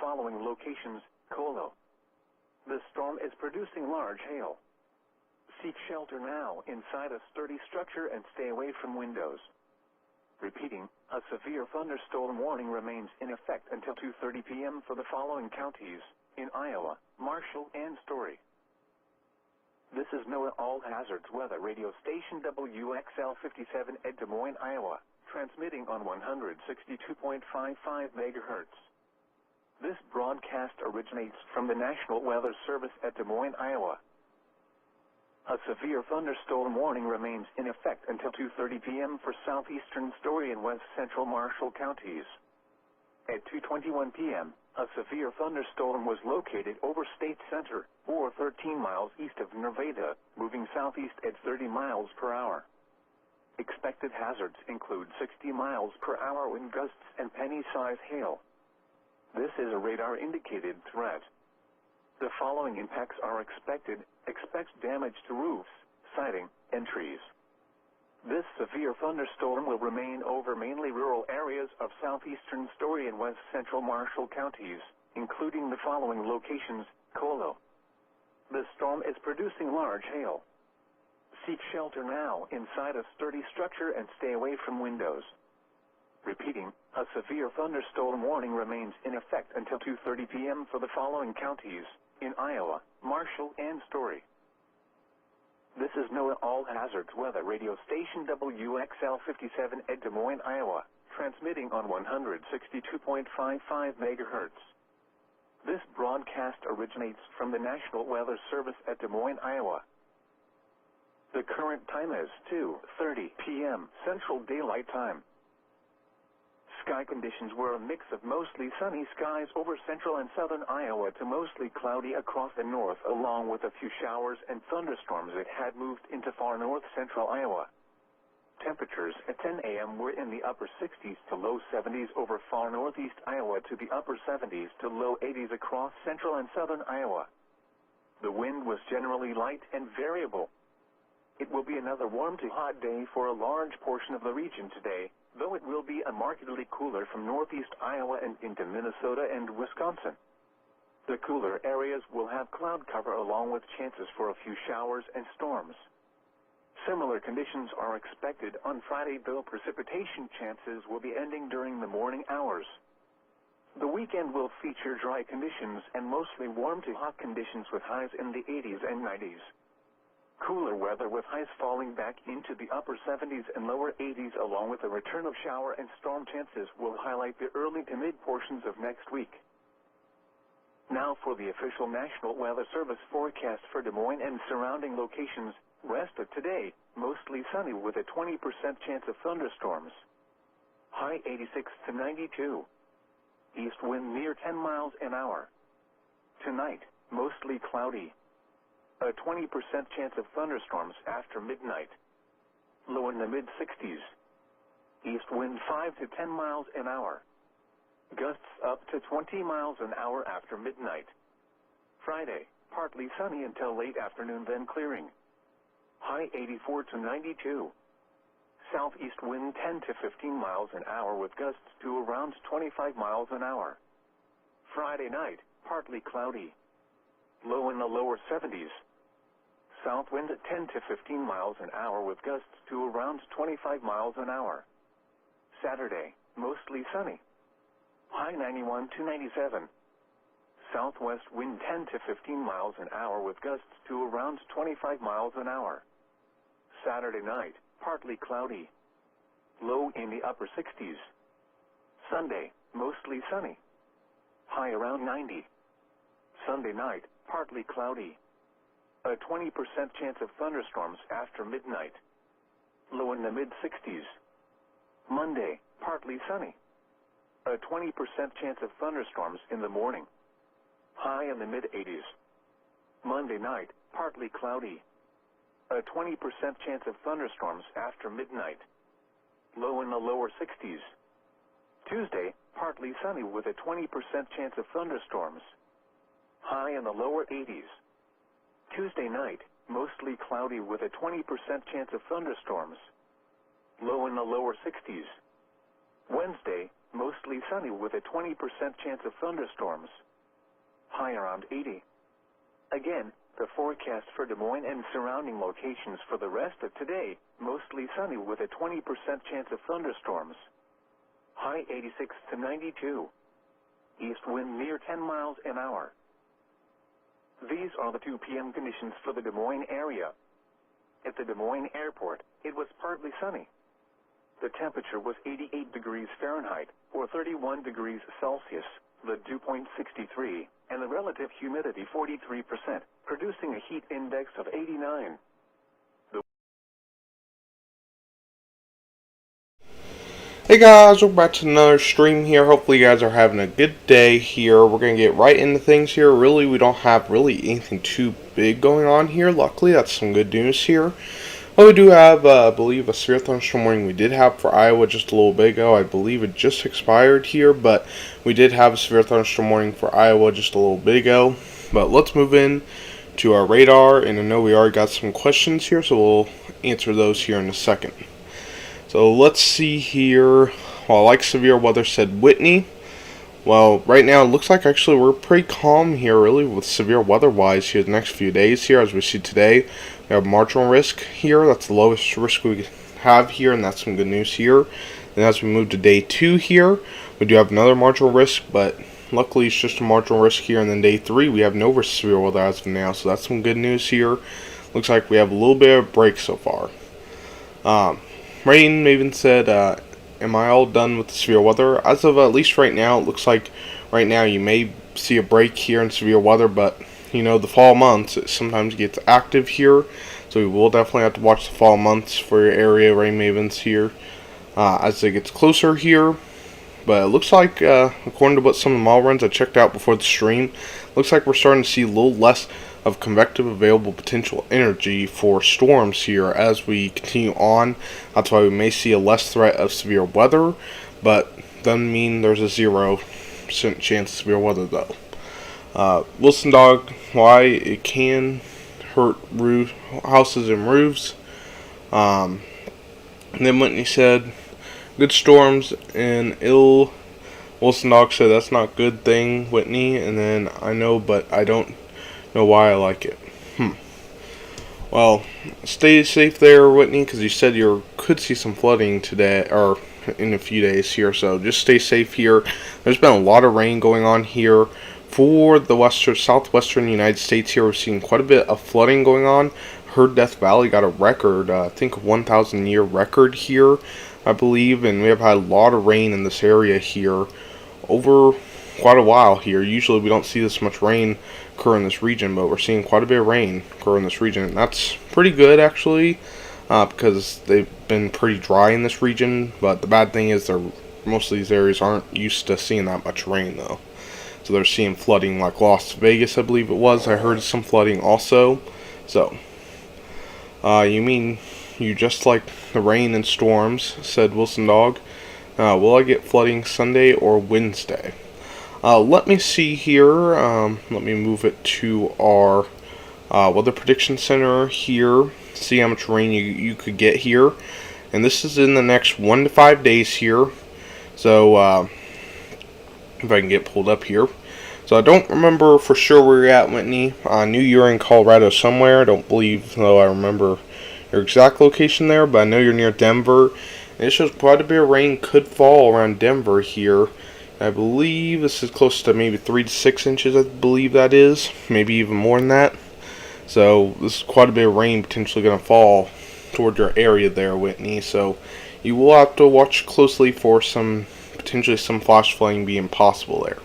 following locations: Colo. The storm is producing large hail. Seek shelter now inside a sturdy structure and stay away from windows. Repeating, a severe thunderstorm warning remains in effect until 2:30 p.m. for the following counties in Iowa, Marshall, and Story. This is NOAA All Hazards Weather Radio Station WXL 57 at Des Moines, Iowa, transmitting on 162.55 MHz. This broadcast originates from the National Weather Service at Des Moines, Iowa. A severe thunderstorm warning remains in effect until 2:30 p.m. for southeastern Story and west central Marshall counties. At 2:21 p.m., a severe thunderstorm was located over State Center, or 13 miles east of Nevada, moving southeast at 30 miles per hour. Expected hazards include 60 miles per hour wind gusts and penny-size hail. This is a radar-indicated threat. The following impacts are expected. Expect damage to roofs, siding, and trees. This severe thunderstorm will remain over mainly rural areas of southeastern Story and west central Marshall counties, including the following locations: Colo. The storm is producing large hail. Seek shelter now inside a sturdy structure and stay away from windows. Repeating, a severe thunderstorm warning remains in effect until 2:30 p.m. for the following counties in Iowa, Marshall, and Story. This is NOAA All Hazards Weather Radio Station WXL 57 at Des Moines, Iowa, transmitting on 162.55 MHz. This broadcast originates from the National Weather Service at Des Moines, Iowa. The current time is 2:30 p.m. Central Daylight Time. Sky conditions were a mix of mostly sunny skies over central and southern Iowa to mostly cloudy across the north, along with a few showers and thunderstorms that had moved into far north central Iowa. Temperatures at 10 a.m. were in the upper 60s to low 70s over far northeast Iowa to the upper 70s to low 80s across central and southern Iowa. The wind was generally light and variable. It will be another warm to hot day for a large portion of the region today, though it will be a markedly cooler from northeast Iowa and into Minnesota and Wisconsin. The cooler areas will have cloud cover along with chances for a few showers and storms. Similar conditions are expected on Friday, though precipitation chances will be ending during the morning hours. The weekend will feature dry conditions and mostly warm to hot conditions with highs in the 80s and 90s. Cooler weather with highs falling back into the upper 70s and lower 80s along with a return of shower and storm chances will highlight the early to mid portions of next week. Now for the official National Weather Service forecast for Des Moines and surrounding locations. Rest of today, mostly sunny with a 20% chance of thunderstorms. High 86 to 92. East wind near 10 miles an hour. Tonight, mostly cloudy. A 20% chance of thunderstorms after midnight. Low in the mid-60s. East wind 5 to 10 miles an hour. Gusts up to 20 miles an hour after midnight. Friday, partly sunny until late afternoon, then clearing. High 84 to 92. Southeast wind 10 to 15 miles an hour with gusts to around 25 miles an hour. Friday night, partly cloudy. Low in the lower 70s. South wind at 10 to 15 miles an hour with gusts to around 25 miles an hour. Saturday, mostly sunny. High 91 to 97. Southwest wind 10 to 15 miles an hour with gusts to around 25 miles an hour. Saturday night, partly cloudy. Low in the upper 60s. Sunday, mostly sunny. High around 90. Sunday night, partly cloudy. A 20% chance of thunderstorms after midnight. Low in the mid-60s. Monday, partly sunny. A 20% chance of thunderstorms in the morning. High in the mid-80s. Monday night, partly cloudy. A 20% chance of thunderstorms after midnight. Low in the lower 60s. Tuesday, partly sunny with a 20% chance of thunderstorms. High in the lower 80s. Tuesday night, mostly cloudy with a 20% chance of thunderstorms. Low in the lower 60s. Wednesday, mostly sunny with a 20% chance of thunderstorms. High around 80. Again, the forecast for Des Moines and surrounding locations for the rest of today, mostly sunny with a 20% chance of thunderstorms. High 86 to 92. East wind near 10 miles an hour. These are the 2 p.m. conditions for the Des Moines area. At the Des Moines airport, it was partly sunny. The temperature was 88 degrees Fahrenheit, or 31 degrees Celsius, the dew point 63, and the relative humidity 43%, producing a heat index of 89. Hey guys, welcome back to another stream here. Hopefully you guys are having a good day here. We're going to get right into things here. Really, we don't have anything too big going on here. Luckily, that's some good news here. Well, we do have, I believe, a severe thunderstorm warning we did have for Iowa just a little bit ago. I believe it just expired here, but we did have a severe thunderstorm warning for Iowa just a little bit ago. But let's move in to our radar, and I know we already got some questions here, so we'll answer those here in a second. So let's see here. Well, like severe weather, said Whitney. Well, right now it looks like actually we're pretty calm here, really, with severe weather-wise here the next few days here. As we see today, we have marginal risk here. That's the lowest risk we have here, and that's some good news here. And as we move to day 2 here, we do have another marginal risk, but luckily it's just a marginal risk here. And then day 3, we have no risk of severe weather as of now, so that's some good news here. Looks like we have a little bit of a break so far. Rain Maven said, am I all done with the severe weather? As of at least right now, it looks like right now you may see a break here in severe weather, but you know, the fall months, it sometimes gets active here, so we will definitely have to watch the fall months for your area, Rain Mavens here, as it gets closer here. But it looks like, according to what some of the model runs I checked out before the stream, looks like we're starting to see a little less of convective available potential energy for storms here as we continue on. That's why we may see a less threat of severe weather, but doesn't mean there's a 0% chance of severe weather though. Wilson Dog, why it can hurt houses and roofs. And then Whitney said, good storms and ill. Wilson Dog said that's not a good thing, Whitney. And then I know, but I don't know why I like it. Well, stay safe there, Whitney, because you said you could see some flooding today or in a few days here. So just stay safe here. There's been a lot of rain going on here for the southwestern United States here. We're seeing quite a bit of flooding going on. Heard Death Valley got a record, I think a 1,000 year record here, I believe, and we have had a lot of rain in this area here over quite a while here. Usually we don't see this much rain occur in this region, but we're seeing quite a bit of rain occur in this region, and that's pretty good actually, because they've been pretty dry in this region. But the bad thing is most of these areas aren't used to seeing that much rain though, so they're seeing flooding like Las Vegas, I believe it was. I heard some flooding also. So you mean you just like the rain and storms, said Wilson Dog. Will I get flooding Sunday or Wednesday? Let me see here. Let me move it to our weather prediction center here. See how much rain you could get here. And this is in the next 1 to 5 days here. So, if I can get pulled up here. So I don't remember for sure where you're at, Whitney. I knew you were in Colorado somewhere. I don't believe, though, I remember your exact location there. But I know you're near Denver. And it shows quite a bit of rain could fall around Denver here. I believe this is close to maybe 3 to 6 inches, I believe that is. Maybe even more than that. So this is quite a bit of rain potentially going to fall toward your area there, Whitney. So you will have to watch closely for potentially some flash flooding being possible there.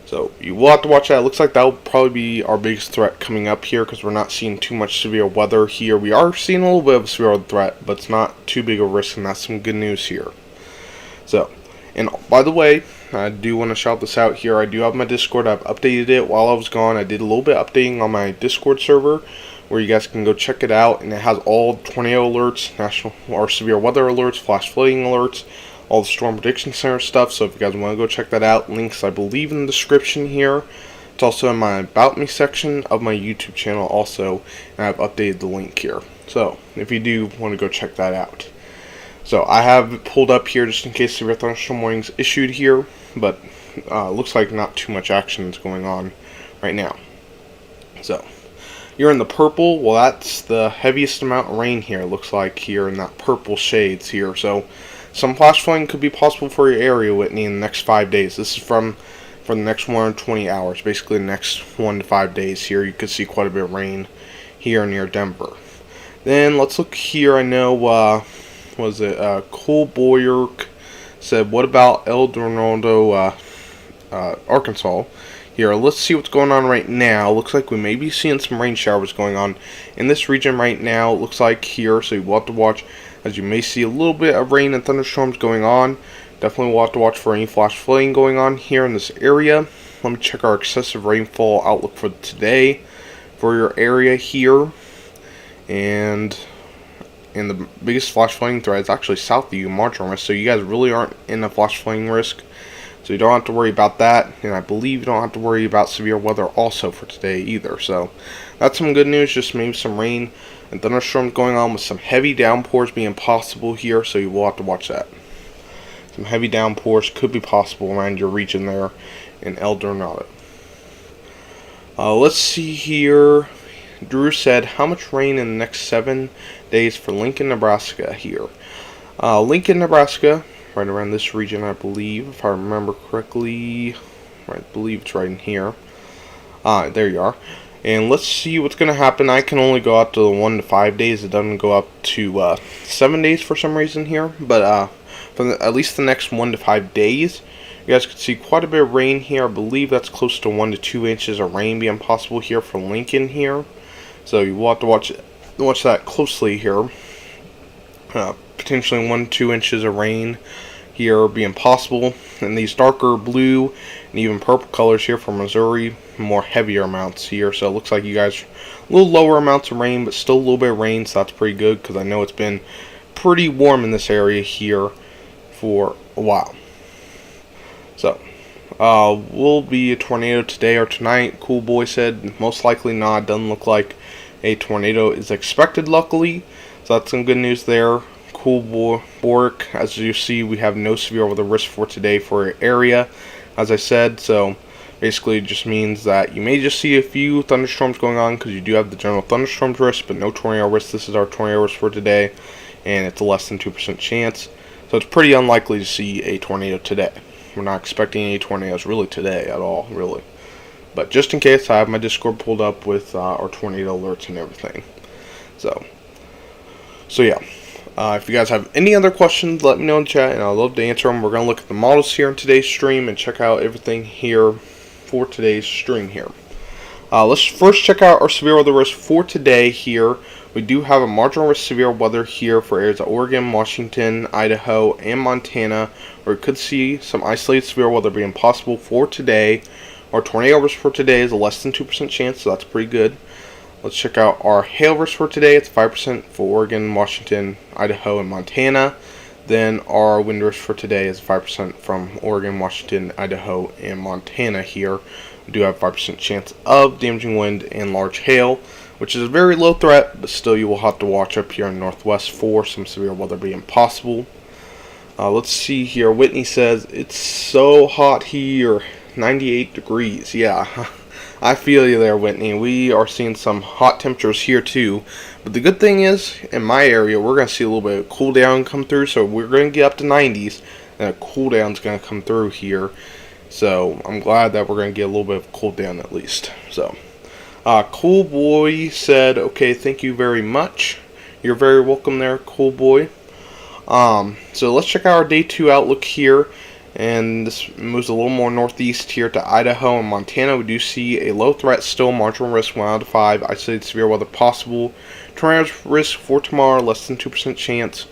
So you will have to watch that. It looks like that will probably be our biggest threat coming up here, because we're not seeing too much severe weather here. We are seeing a little bit of a severe weather threat, but it's not too big a risk, and that's some good news here. So, and by the way, I do want to shout this out here. I do have my Discord. I've updated it while I was gone. I did a little bit of updating on my Discord server, where you guys can go check it out. And it has all tornado alerts, national or severe weather alerts, flash flooding alerts, all the storm prediction center stuff. So if you guys want to go check that out, links I believe in the description here. It's also in my About Me section of my YouTube channel also, and I've updated the link here. So if you do want to go check that out. So I have it pulled up here just in case severe thunderstorm warnings issued here, but looks like not too much action is going on right now. So you're in the purple. Well, that's the heaviest amount of rain here. It looks like here in that purple shades here. So some flash flooding could be possible for your area, Whitney, in the next 5 days. This is for the next 120 hours, basically the next 1 to 5 days here. You could see quite a bit of rain here near Denver. Then let's look here. I know, Cole Boyer said, what about El Dorado, Arkansas? Here, let's see what's going on right now. Looks like we may be seeing some rain showers going on in this region right now. It looks like here, so you will have to watch, as you may see a little bit of rain and thunderstorms going on. Definitely will have to watch for any flash flooding going on here in this area. Let me check our excessive rainfall outlook for today for your area here. And the biggest flash flooding threat is actually south of you, marginal risk. So you guys really aren't in a flash flooding risk. So you don't have to worry about that. And I believe you don't have to worry about severe weather also for today either. So that's some good news. Just maybe some rain and thunderstorms going on with some heavy downpours being possible here. So you will have to watch that. Some heavy downpours could be possible around your region there in El Dorado. Let's see here. Drew said, how much rain in the next 7 days for Lincoln, Nebraska here? Lincoln, Nebraska, right around this region, I believe, if I remember correctly. I believe it's right in here. There you are. And let's see what's going to happen. I can only go out to 1 to 5 days. It doesn't go up to 7 days for some reason here. But for at least the next 1 to 5 days, you guys could see quite a bit of rain here. I believe that's close to 1 to 2 inches of rain being possible here for Lincoln here. So you will have to watch that closely here. Potentially 1 to 2 inches of rain here being possible. And these darker blue and even purple colors here for Missouri, more heavier amounts here. So it looks like you guys a little lower amounts of rain, but still a little bit of rain. So that's pretty good because I know it's been pretty warm in this area here for a while. So will be a tornado today or tonight. Cool Boy said most likely not. Doesn't look like a tornado is expected, luckily. So that's some good news there. Cool Boy Boric, as you see, we have no severe weather risk for today for your area, as I said. So basically it just means that you may just see a few thunderstorms going on because you do have the general thunderstorms risk, but no tornado risk. This is our tornado risk for today, and it's a less than 2% chance. So it's pretty unlikely to see a tornado today. We're not expecting any tornadoes really today at all, really. But just in case, I have my Discord pulled up with our tornado alerts and everything. So yeah. If you guys have any other questions, let me know in chat, and I'd love to answer them. We're going to look at the models here in today's stream and check out everything here for today's stream here. Let's first check out our severe weather risk for today here. We do have a marginal risk severe weather here for areas of Oregon, Washington, Idaho, and Montana, where we could see some isolated severe weather being possible for today. Our tornado risk for today is a less than 2% chance, so that's pretty good. Let's check out our hail risk for today. It's 5% for Oregon, Washington, Idaho, and Montana. Then our wind risk for today is 5% from Oregon, Washington, Idaho, and Montana here. We do have a 5% chance of damaging wind and large hail, which is a very low threat, but still you will have to watch up here in the Northwest for some severe weather being possible. Let's see here. Whitney says, it's so hot here, 98 degrees. Yeah, I feel you there, Whitney. We are seeing some hot temperatures here too. But the good thing is, in my area, we're going to see a little bit of cool down come through. So we're going to get up to 90s, and a cool down is going to come through here. So I'm glad that we're going to get a little bit of cool down at least. So, Cool Boy said, okay, thank you very much. You're very welcome there, Cool Boy. So let's check out our day 2 outlook here. And this moves a little more northeast here to Idaho and Montana. We do see a low threat still, marginal risk 1 out of 5. Isolated severe weather possible. Tornado risk for tomorrow, less than 2% chance.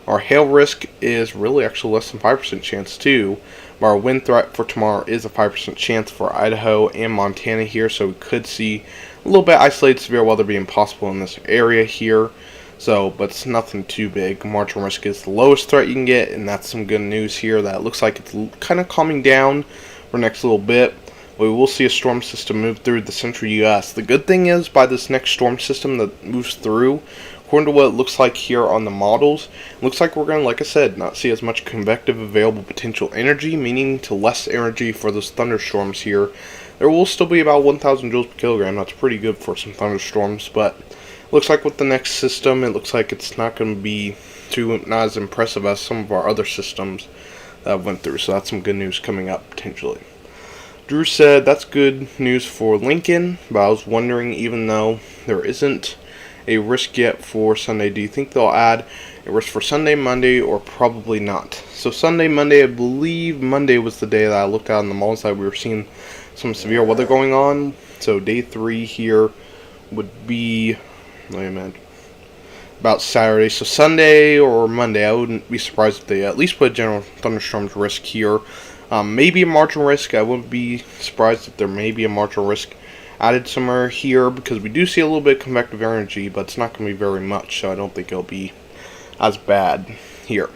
Our hail risk is really actually less than 5% chance too. But our wind threat for tomorrow is a 5% chance for Idaho and Montana here. So we could see a little bit isolated severe weather being possible in this area here. So, but it's nothing too big. Marginal risk is the lowest threat you can get, and that's some good news here. That looks like it's kind of calming down for the next little bit. We will see a storm system move through the central U.S. The good thing is, by this next storm system that moves through, according to what it looks like here on the models, it looks like we're going to, like I said, not see as much convective available potential energy, meaning to less energy for those thunderstorms here. There will still be about 1,000 joules per kilogram. That's pretty good for some thunderstorms, but it looks like with the next system, it looks like it's not going to be not as impressive as some of our other systems that I've went through. So that's some good news coming up potentially. Drew said that's good news for Lincoln, but I was wondering, even though there isn't a risk yet for Sunday, do you think they'll add a risk for Sunday, Monday, or probably not? So Sunday, Monday, I believe Monday was the day that I looked out on the model side. We were seeing some severe weather going on. So day 3 here would be, wait a minute, about Saturday. So Sunday or Monday, I wouldn't be surprised if they at least put a general thunderstorms risk here. Maybe a marginal risk. I wouldn't be surprised if there may be a marginal risk added somewhere here, because we do see a little bit of convective energy, but it's not going to be very much, so I don't think it'll be as bad here.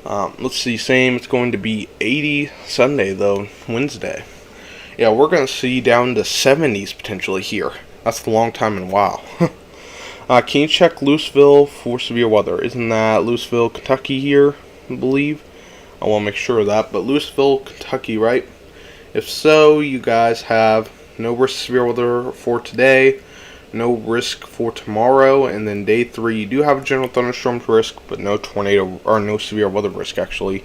Let's see, same, it's going to be 80 Sunday though, Wednesday. Yeah, we're going to see down to 70s potentially here. That's the long time in a while. Can you check Louisville for severe weather? Isn't that Louisville, Kentucky here, I believe? I want to make sure of that, but Louisville, Kentucky, right? If so, you guys have no risk of severe weather for today, no risk for tomorrow, and then day 3 you do have a general thunderstorms risk, but no tornado or no severe weather risk actually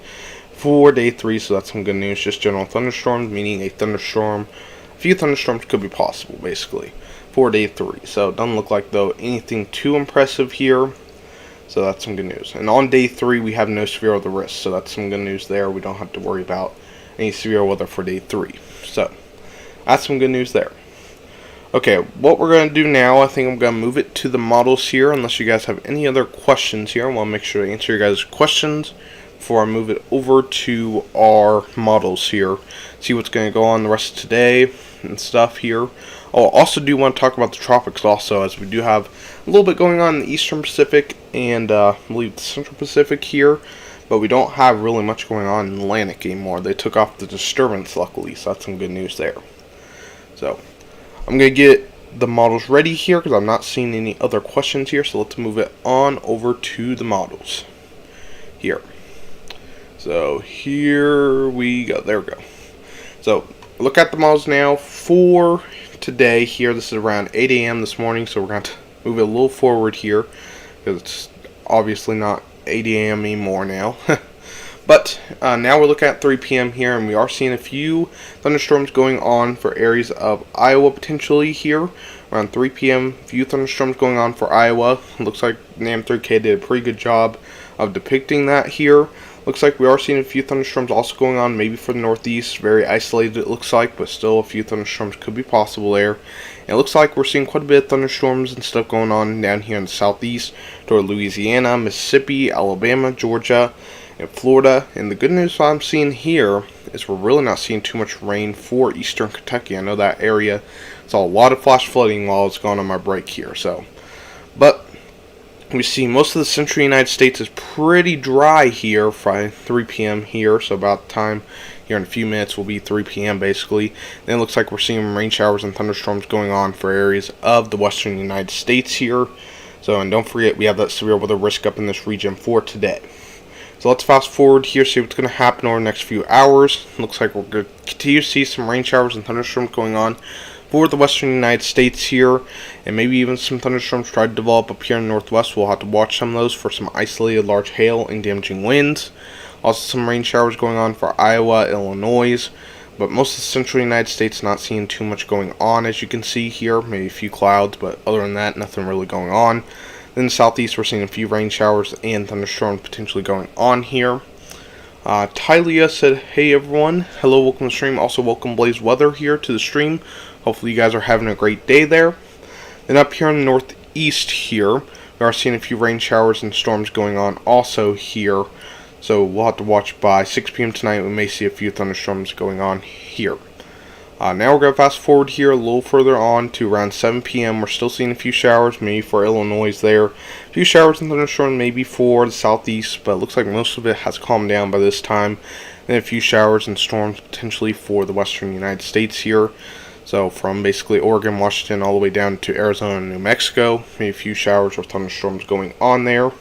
for day 3. So that's some good news. Just general thunderstorms, meaning a few thunderstorms could be possible basically for day 3. So it doesn't look like though anything too impressive here. So that's some good news. And on day 3, we have no severe weather risk. So that's some good news there. We don't have to worry about any severe weather for day 3. So that's some good news there. Okay, what we're going to do now, I think I'm going to move it to the models here. Unless you guys have any other questions here, I want to make sure to answer your guys' questions before I move it over to our models here. See what's going to go on the rest of today and stuff here. Oh, I also do want to talk about the tropics also, as we do have a little bit going on in the Eastern Pacific and I believe the Central Pacific here, but we don't have really much going on in the Atlantic anymore. They took off the disturbance luckily, so that's some good news there. So I'm going to get the models ready here because I'm not seeing any other questions here, so let's move it on over to the models here. So here we go. There we go. So look at the models now for today here. This is around 8 a.m. this morning, so we're going to move it a little forward here because it's obviously not 8 a.m. anymore now. But now we're looking at 3 p.m. here, and we are seeing a few thunderstorms going on for areas of Iowa potentially here. Around 3 p.m., a few thunderstorms going on for Iowa. It looks like NAM3K did a pretty good job of depicting that here. Looks like we are seeing a few thunderstorms also going on, maybe for the Northeast. Very isolated it looks like, but still a few thunderstorms could be possible there. And it looks like we're seeing quite a bit of thunderstorms and stuff going on down here in the Southeast toward Louisiana, Mississippi, Alabama, Georgia, and Florida. And the good news I'm seeing here is we're really not seeing too much rain for Eastern Kentucky. I know that area saw a lot of flash flooding while I was gone on my break here. But we see most of the central United States is pretty dry here by 3 p.m. here, so about the time here in a few minutes will be 3 p.m. basically. Then it looks like we're seeing rain showers and thunderstorms going on for areas of the western United States here. So, and don't forget, we have that severe weather risk up in this region for today. So let's fast forward here, see what's going to happen over the next few hours. Looks like we're going to continue to see some rain showers and thunderstorms going on for the western United States here, and maybe even some thunderstorms try to develop up here in the northwest. We'll have to watch some of those for some isolated large hail and damaging winds. Also some rain showers going on for Iowa, Illinois, but most of the central United States not seeing too much going on, as you can see here. Maybe a few clouds, but other than that, nothing really going on. Then the southeast, we're seeing a few rain showers and thunderstorms potentially going on here. Tylia said, hey everyone, hello, welcome to the stream. Also welcome Blaze Weather here to the stream. Hopefully you guys are having a great day there. Then up here in the northeast here, we are seeing a few rain showers and storms going on also here. So we'll have to watch by 6 p.m. tonight. We may see a few thunderstorms going on here. Now we're going to fast forward here a little further on to around 7 p.m. We're still seeing a few showers, maybe for Illinois there. A few showers and thunderstorms maybe for the southeast, but it looks like most of it has calmed down by this time. Then a few showers and storms potentially for the western United States here. So from basically Oregon, Washington, all the way down to Arizona and New Mexico. Maybe a few showers or thunderstorms going on there.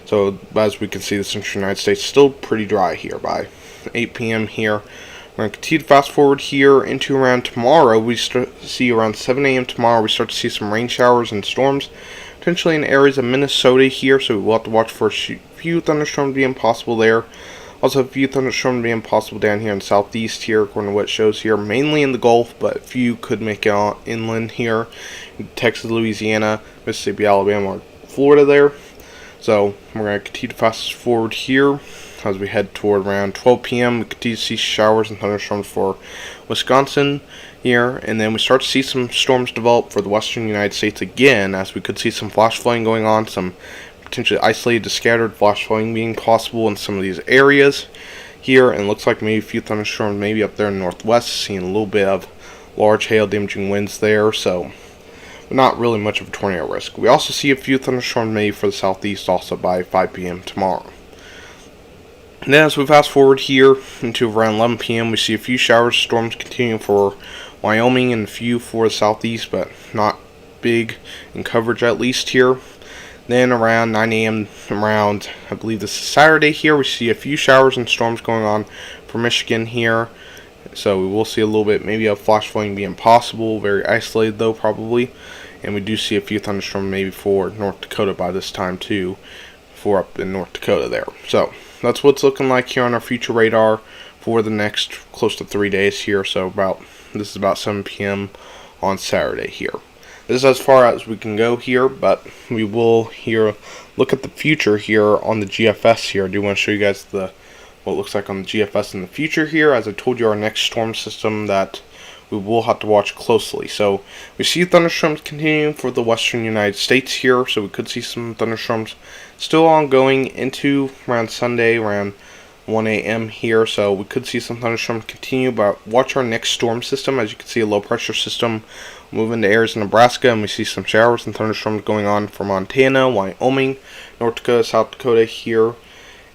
So as we can see, the central United States is still pretty dry here by 8 p.m. here. We're going to continue to fast forward here into around tomorrow. We see around 7 a.m. tomorrow, we start to see some rain showers and storms, potentially in areas of Minnesota here, so we'll have to watch for a few thunderstorms being possible there. Also, a few thunderstorms being possible down here in the southeast here, according to what it shows here, mainly in the Gulf, but a few could make it inland here, in Texas, Louisiana, Mississippi, Alabama, or Florida there. So we're going to continue to fast forward here as we head toward around 12 p.m. We continue to see showers and thunderstorms for Wisconsin here, and then we start to see some storms develop for the western United States again, as we could see some flash flooding going on, some potentially isolated to scattered flash flooding being possible in some of these areas here, and it looks like maybe a few thunderstorms maybe up there in the northwest, seeing a little bit of large hail damaging winds there, so not really much of a tornado risk. We also see a few thunderstorms maybe for the southeast also by 5 p.m. tomorrow. And then as we fast forward here into around 11 p.m., we see a few showers, storms continuing for Wyoming and a few for the southeast, but not big in coverage at least here. Then around 9 a.m. around, I believe this is Saturday here, we see a few showers and storms going on for Michigan here. So we will see a little bit, maybe a flash flooding being possible, very isolated though probably. And we do see a few thunderstorms maybe for North Dakota by this time too, for up in North Dakota there. So that's what's looking like here on our future radar for the next close to 3 days here. So this is about 7 p.m. on Saturday here. This is as far as we can go here, but we will here look at the future here on the GFS here. I do want to show you guys what it looks like on the GFS in the future here. As I told you, our next storm system that we will have to watch closely. So we see thunderstorms continuing for the western United States here, so we could see some thunderstorms still ongoing into around Sunday, around 1 a.m. here, so we could see some thunderstorms continue, but watch our next storm system. As you can see, a low pressure system move into areas in Nebraska, and we see some showers and thunderstorms going on for Montana, Wyoming, North Dakota, South Dakota here.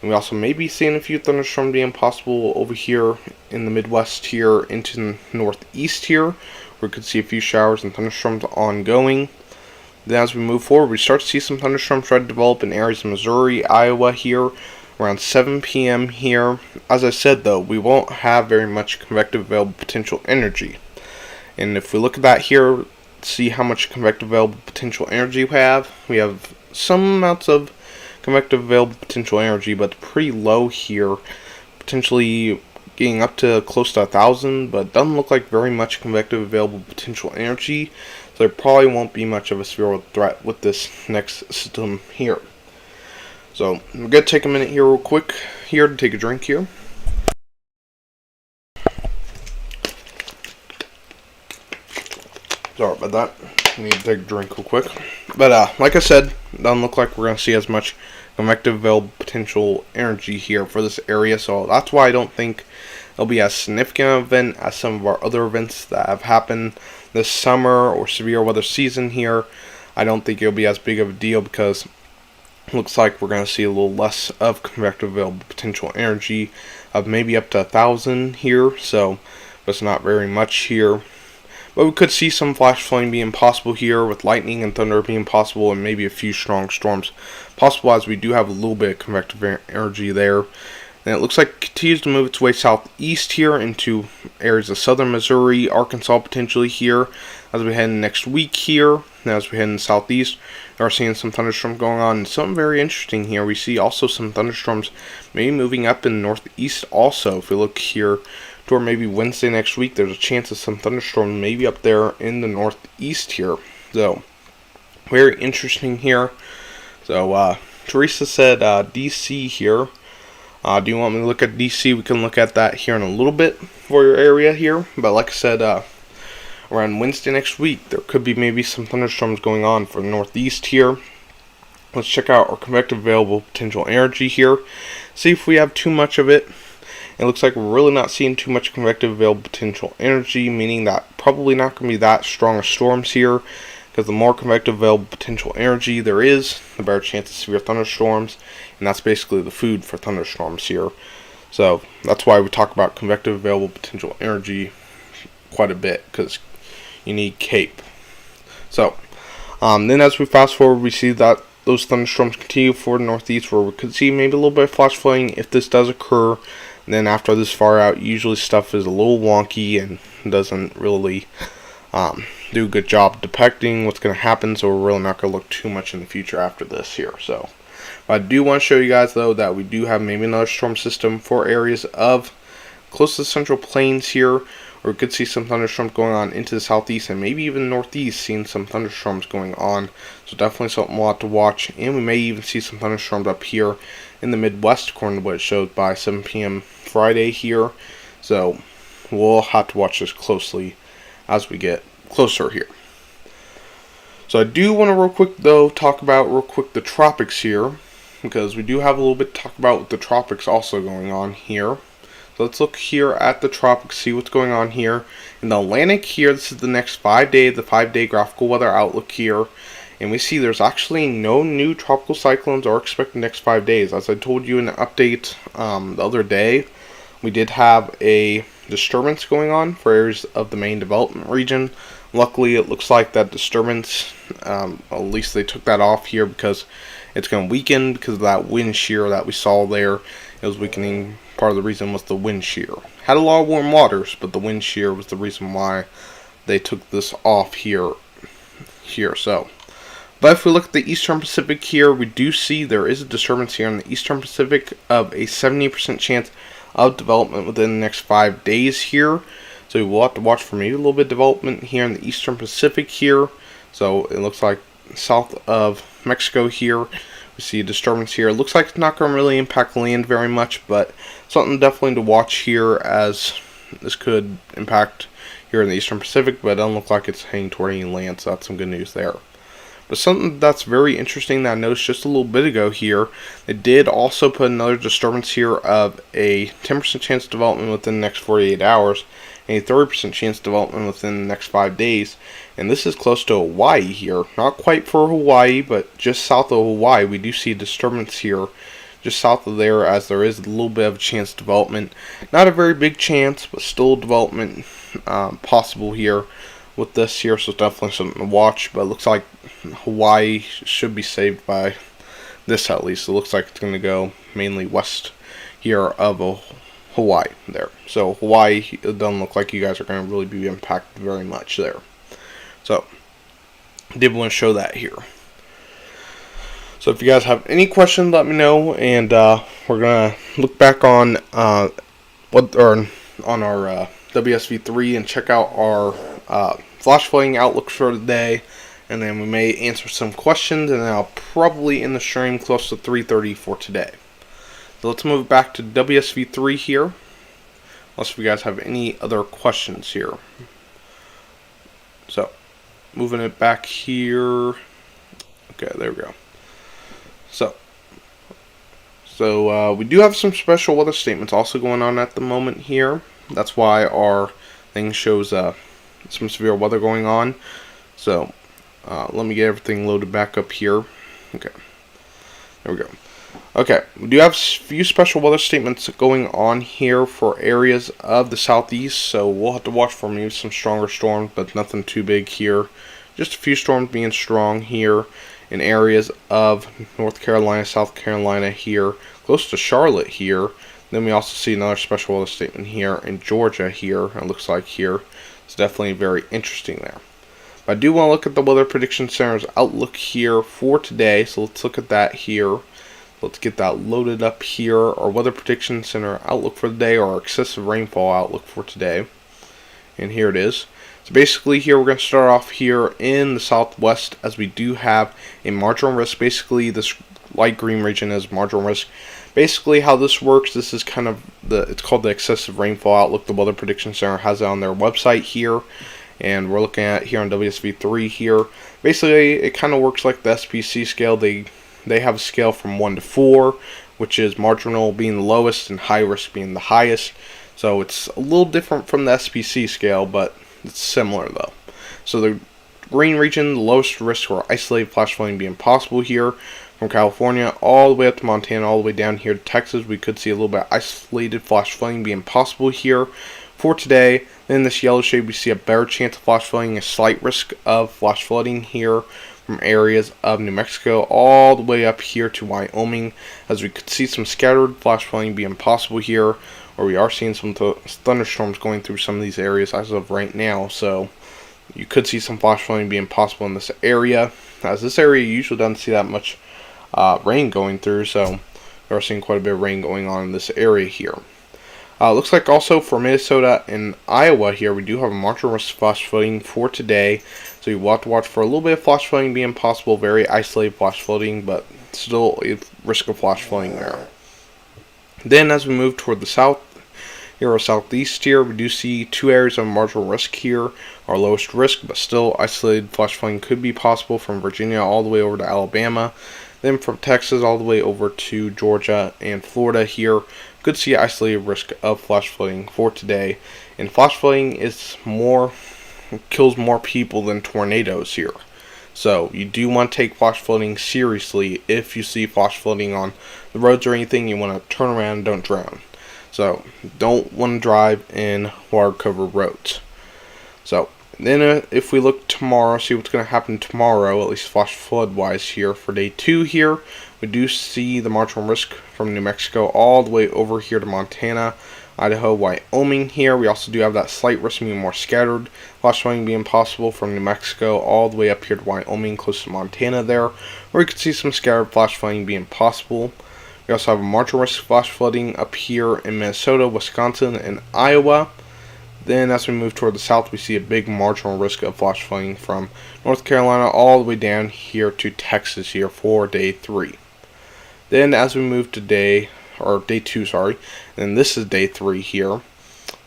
And we also may be seeing a few thunderstorms being possible over here in the Midwest here into the northeast here. We could see a few showers and thunderstorms ongoing. Then as we move forward, we start to see some thunderstorms try to develop in areas of Missouri, Iowa here, around 7 p.m. here. As I said though, we won't have very much convective available potential energy. And if we look at that here, see how much convective available potential energy we have some amounts of convective available potential energy, but pretty low here, potentially getting up to close to 1,000, but doesn't look like very much convective available potential energy, so there probably won't be much of a spheroidal threat with this next system here. So we're going to take a minute here real quick here to take a drink here. Sorry about that. I need to take a drink real quick. But like I said, it doesn't look like we're going to see as much convective available potential energy here for this area. So that's why I don't think it'll be as significant an event as some of our other events that have happened this summer or severe weather season here. I don't think it'll be as big of a deal because it looks like we're going to see a little less of convective available potential energy of maybe up to 1,000 here. So it's not very much here. But we could see some flash flooding being possible here with lightning and thunder being possible and maybe a few strong storms possible, as we do have a little bit of convective energy there. And it looks like it continues to move its way southeast here into areas of southern Missouri, Arkansas potentially here as we head in next week here. And as we head in the southeast, we are seeing some thunderstorms going on. And something very interesting here, we see also some thunderstorms maybe moving up in the northeast also. If we look here or maybe Wednesday next week, there's a chance of some thunderstorms maybe up there in the northeast here. So very interesting here. So Teresa said DC here. Do you want me to look at DC? We can look at that here in a little bit for your area here. But like I said, around Wednesday next week, there could be maybe some thunderstorms going on for the northeast here. Let's check out our convective available potential energy here. See if we have too much of it. It looks like we're really not seeing too much convective available potential energy, meaning that probably not going to be that strong of storms here, because the more convective available potential energy there is, the better chance of severe thunderstorms, and that's basically the food for thunderstorms here. So that's why we talk about convective available potential energy quite a bit, because you need CAPE. So, then as we fast forward, we see that those thunderstorms continue for the northeast, where we could see maybe a little bit of flash flooding if this does occur. And then after this far out, usually stuff is a little wonky and doesn't really do a good job depicting what's going to happen, so we're really not going to look too much in the future after this here. So, but I do want to show you guys, though, that we do have maybe another storm system for areas of close to the central plains here, or we could see some thunderstorms going on into the southeast and maybe even northeast, seeing some thunderstorms going on. So definitely something we'll have to watch, and we may even see some thunderstorms up here in the Midwest, according to what it shows by 7 p.m. Friday here. So we'll have to watch this closely as we get closer here. So I do want to real quick, though, talk about the tropics here, because we do have a little bit to talk about with the tropics also going on here. So let's look here at the tropics, see what's going on here. In the Atlantic here, this is the next 5-day, the 5-day graphical weather outlook here. And we see there's actually no new tropical cyclones are expected in the next 5 days. As I told you in an update the other day, we did have a disturbance going on for areas of the main development region. Luckily, it looks like that disturbance, at least they took that off here because it's going to weaken because of that wind shear that we saw there. It was weakening. Part of the reason was the wind shear. Had a lot of warm waters, but the wind shear was the reason why they took this off here. So, but if we look at the Eastern Pacific here, we do see there is a disturbance here in the Eastern Pacific of a 70% chance of development within the next 5 days here. So we'll have to watch for maybe a little bit of development here in the Eastern Pacific here. So it looks like south of Mexico here, we see a disturbance here. It looks like it's not going to really impact land very much, but something definitely to watch here, as this could impact here in the Eastern Pacific, but it doesn't look like it's heading toward any land, so that's some good news there. But something that's very interesting that I noticed just a little bit ago here, it did also put another disturbance here of a 10% chance of development within the next 48 hours, and a 30% chance of development within the next 5 days. And this is close to Hawaii here. Not quite for Hawaii, but just south of Hawaii, we do see a disturbance here just south of there, as there is a little bit of a chance of development. Not a very big chance, but still development possible here with this here, so definitely something to watch. But it looks like Hawaii should be saved by this, at least. It looks like it's going to go mainly west here of Hawaii there. So Hawaii, it doesn't look like you guys are going to really be impacted very much there. So did want to show that here. So if you guys have any questions, let me know, and we're gonna look back on our WSV3 and check out our flash flooding outlooks for the day, and then we may answer some questions, and then I'll probably end the stream close to 3:30 for today. So let's move back to WSV3 here, unless you guys have any other questions here. So moving it back here. Okay, there we go. So we do have some special weather statements also going on at the moment here. That's why our thing shows some severe weather going on. So let me get everything loaded back up here. Okay, there we go. Okay, we do have a few special weather statements going on here for areas of the southeast. So we'll have to watch for maybe some stronger storms, but nothing too big here. Just a few storms being strong here in areas of North Carolina, South Carolina here, close to Charlotte here. Then we also see another special weather statement here in Georgia here, it looks like here. It's definitely very interesting there. But I do want to look at the Weather Prediction Center's outlook here for today, so let's look at that here. Let's get that loaded up here. Our Weather Prediction Center outlook for the day, or our excessive rainfall outlook for today. And here it is. So basically here we're going to start off here in the southwest, as we do have a marginal risk. Basically this light green region is marginal risk. Basically how this works, this is kind of it's called the excessive rainfall outlook. The Weather Prediction Center has it on their website here, and we're looking at here on WSV3 here. Basically it kind of works like the SPC scale. They have a scale from 1 to 4, which is marginal being the lowest and high risk being the highest. So it's a little different from the SPC scale, but it's similar though. So the green region, the lowest risk for isolated flash flooding being possible here, from California all the way up to Montana, all the way down here to Texas. We could see a little bit of isolated flash flooding being possible here For today, in this yellow shade, we see a better chance of flash flooding, a slight risk of flash flooding here from areas of New Mexico all the way up here to Wyoming, as we could see some scattered flash flooding being possible here, or we are seeing some thunderstorms going through some of these areas as of right now. So you could see some flash flooding being possible in this area, as this area usually doesn't see that much rain going through, so we are seeing quite a bit of rain going on in this area here. Looks like also for Minnesota and Iowa here, we do have a marginal risk of flash flooding for today, so you will have to watch for a little bit of flash flooding being possible, very isolated flash flooding, but still a risk of flash flooding there. Then as we move toward the south, here or southeast here, we do see two areas of marginal risk here, our lowest risk, but still isolated flash flooding could be possible from Virginia all the way over to Alabama. Then from Texas all the way over to Georgia and Florida here, could see isolated risk of flash flooding for today. And flash flooding kills more people than tornadoes here. So you do want to take flash flooding seriously. If you see flash flooding on the roads or anything, you want to turn around and don't drown. So don't want to drive in water-covered roads. So then if we look tomorrow, see what's going to happen tomorrow, at least flash flood wise here for day 2 here, we do see the marginal risk from New Mexico all the way over here to Montana, Idaho, Wyoming here. We also do have that slight risk being more scattered flash flooding being possible from New Mexico all the way up here to Wyoming, close to Montana there, where we could see some scattered flash flooding being possible. We also have a marginal risk of flash flooding up here in Minnesota, Wisconsin, and Iowa. Then as we move toward the south, we see a big marginal risk of flash flooding from North Carolina all the way down here to Texas here for day 3. Then as we move to day 2, and this is day 3 here,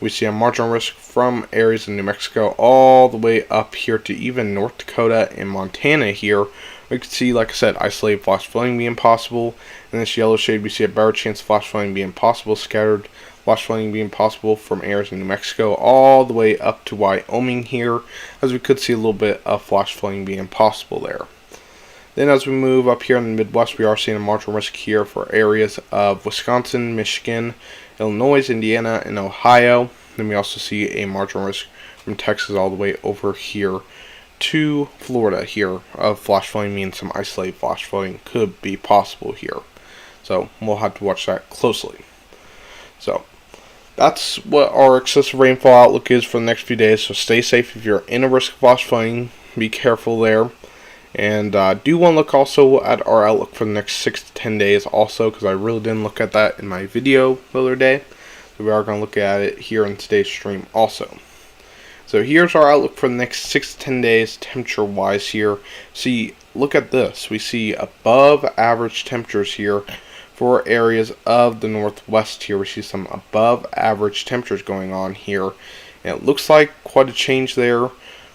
we see a marginal risk from areas in New Mexico all the way up here to even North Dakota and Montana here. We can see, like I said, isolated flash flooding being possible. In this yellow shade, we see a better chance of flash flooding being possible, scattered flash flooding being possible from areas in New Mexico all the way up to Wyoming here, as we could see a little bit of flash flooding being possible there. Then as we move up here in the Midwest, we are seeing a marginal risk here for areas of Wisconsin, Michigan, Illinois, Indiana, and Ohio. Then we also see a marginal risk from Texas all the way over here to Florida here of flash flooding, meaning some isolated flash flooding could be possible here. So we'll have to watch that closely. So that's what our excessive rainfall outlook is for the next few days. So stay safe if you're in a risk of flash flooding. Be careful there. And do want to look also at our outlook for the next 6 to 10 days also, because I really didn't look at that in my video the other day. So we are going to look at it here in today's stream also. So here's our outlook for the next 6 to 10 days temperature wise here. See, look at this. We see above average temperatures here for areas of the Northwest here. We see some above average temperatures going on here. And it looks like quite a change there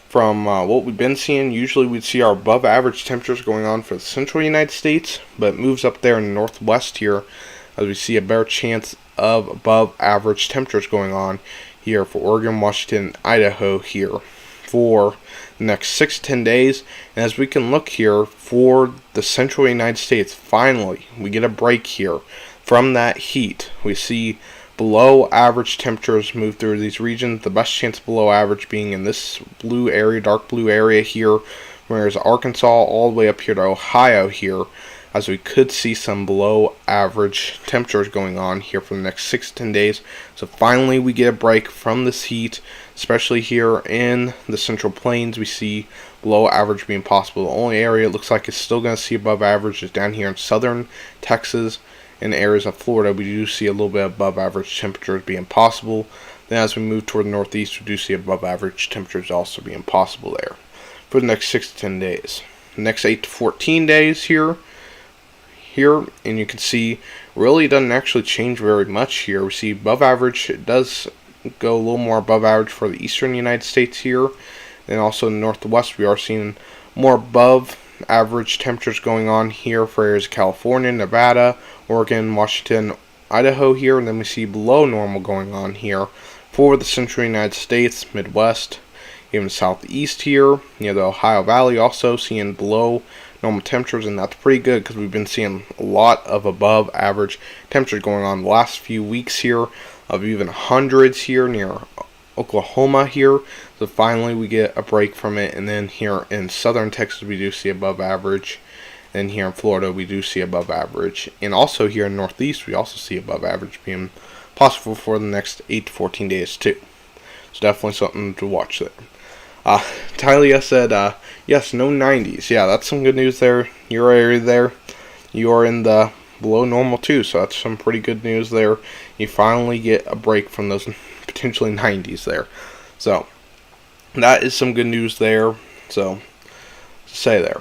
from what we've been seeing. Usually we'd see our above average temperatures going on for the central United States, but it moves up there in the Northwest here as we see a better chance of above average temperatures going on here for Oregon, Washington, and Idaho here for the next 6 to 10 days. And as we can look here for the central United States, finally we get a break here from that heat. We see below average temperatures move through these regions, the best chance below average being in this blue area, dark blue area here, whereas Arkansas all the way up here to Ohio here, as we could see some below average temperatures going on here for the next 6 to 10 days. So finally we get a break from this heat, especially here in the Central Plains. We see below average being possible. The only area it looks like is still going to see above average is down here in southern Texas. In areas of Florida, we do see a little bit above average temperatures being possible. Then as we move toward the northeast, we do see above average temperatures also being possible there for the next 6 to 10 days. The next 8 to 14 days here, and you can see really it doesn't actually change very much here. We see above average. It does go a little more above average for the eastern United States here. Then also in the northwest, we are seeing more above average temperatures going on here for areas of California, Nevada, Oregon, Washington, Idaho here. And then we see below normal going on here for the central United States, Midwest, even southeast here. The Ohio Valley also seeing below normal temperatures, and that's pretty good because we've been seeing a lot of above average temperatures going on the last few weeks here, of even hundreds here near Oklahoma here. So finally we get a break from it. And then here in southern Texas we do see above average. And here in Florida we do see above average. And also here in Northeast we also see above average being possible for the next 8 to 14 days too. So definitely something to watch there. Talia said, yes, no 90s. Yeah, that's some good news there. Your area there, you are in the below normal too, so that's some pretty good news there. You finally get a break from those potentially 90s there. So, that is some good news there. So, say there.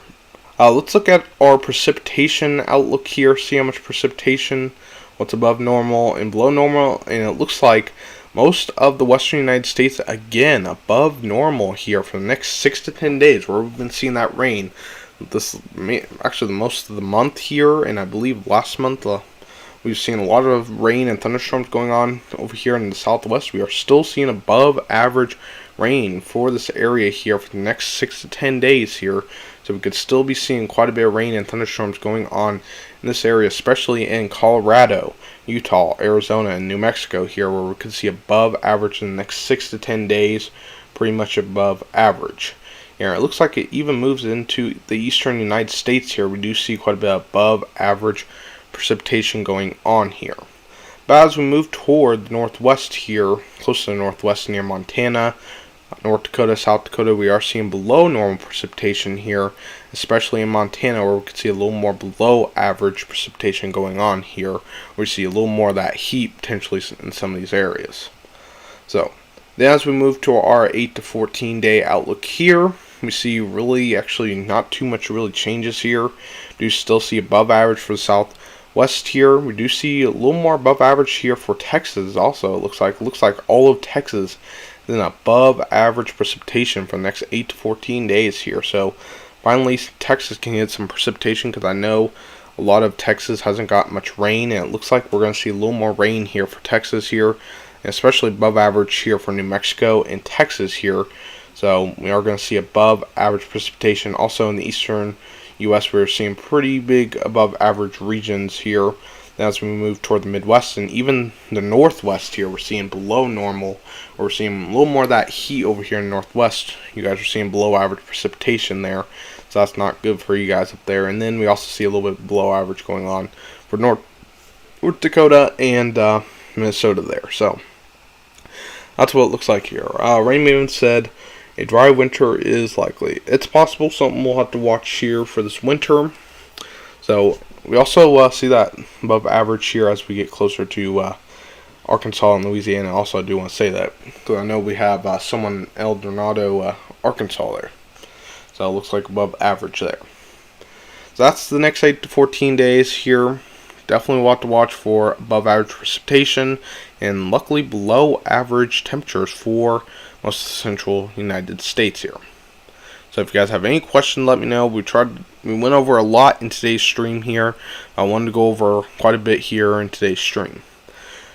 Let's look at our precipitation outlook here, see how much precipitation, what's above normal and below normal, and it looks like most of the western United States, again, above normal here for the next 6 to 10 days, where we've been seeing that rain. This actually most of the month here, and I believe last month we've seen a lot of rain and thunderstorms going on over here in the southwest. We are still seeing above average rain for this area here for the next 6 to 10 days here. So we could still be seeing quite a bit of rain and thunderstorms going on in this area, especially in Colorado, Utah, Arizona, and New Mexico here, where we could see above average in the next 6 to 10 days, pretty much above average. Here, it looks like it even moves into the eastern United States here. We do see quite a bit above average precipitation going on here. But as we move toward the northwest here, close to the northwest near Montana, North Dakota, South Dakota, we are seeing below normal precipitation here, especially in Montana, where we could see a little more below average precipitation going on here. We see a little more of that heat potentially in some of these areas. So, then as we move to our 8 to 14 day outlook here, we see really actually not too much really changes here. We do still see above average for the southwest here. We do see a little more above average here for Texas also. It looks like all of Texas is in above average precipitation for the next 8 to 14 days here. So finally Texas can get some precipitation, because I know a lot of Texas hasn't got much rain, and it looks like we're going to see a little more rain here for Texas here, and especially above average here for New Mexico and Texas here. So we are going to see above average precipitation. Also in the eastern U.S. we're seeing pretty big above average regions here. As we move toward the Midwest and even the Northwest here, we're seeing below normal. We're seeing a little more of that heat over here in the Northwest. You guys are seeing below average precipitation there, so that's not good for you guys up there. And then we also see a little bit below average going on for North Dakota and Minnesota there. So that's what it looks like here. Raymond said a dry winter is likely. It's possible, something we'll have to watch here for this winter. So we also see that above average here as we get closer to Arkansas and Louisiana. Also, I do want to say that, because I know we have someone in El Dorado, Arkansas there. So it looks like above average there. So that's the next 8 to 14 days here. Definitely want to watch for above average precipitation and luckily below average temperatures for most of the central United States here. So if you guys have any questions, let me know. We went over a lot in today's stream here. I wanted to go over quite a bit here in today's stream.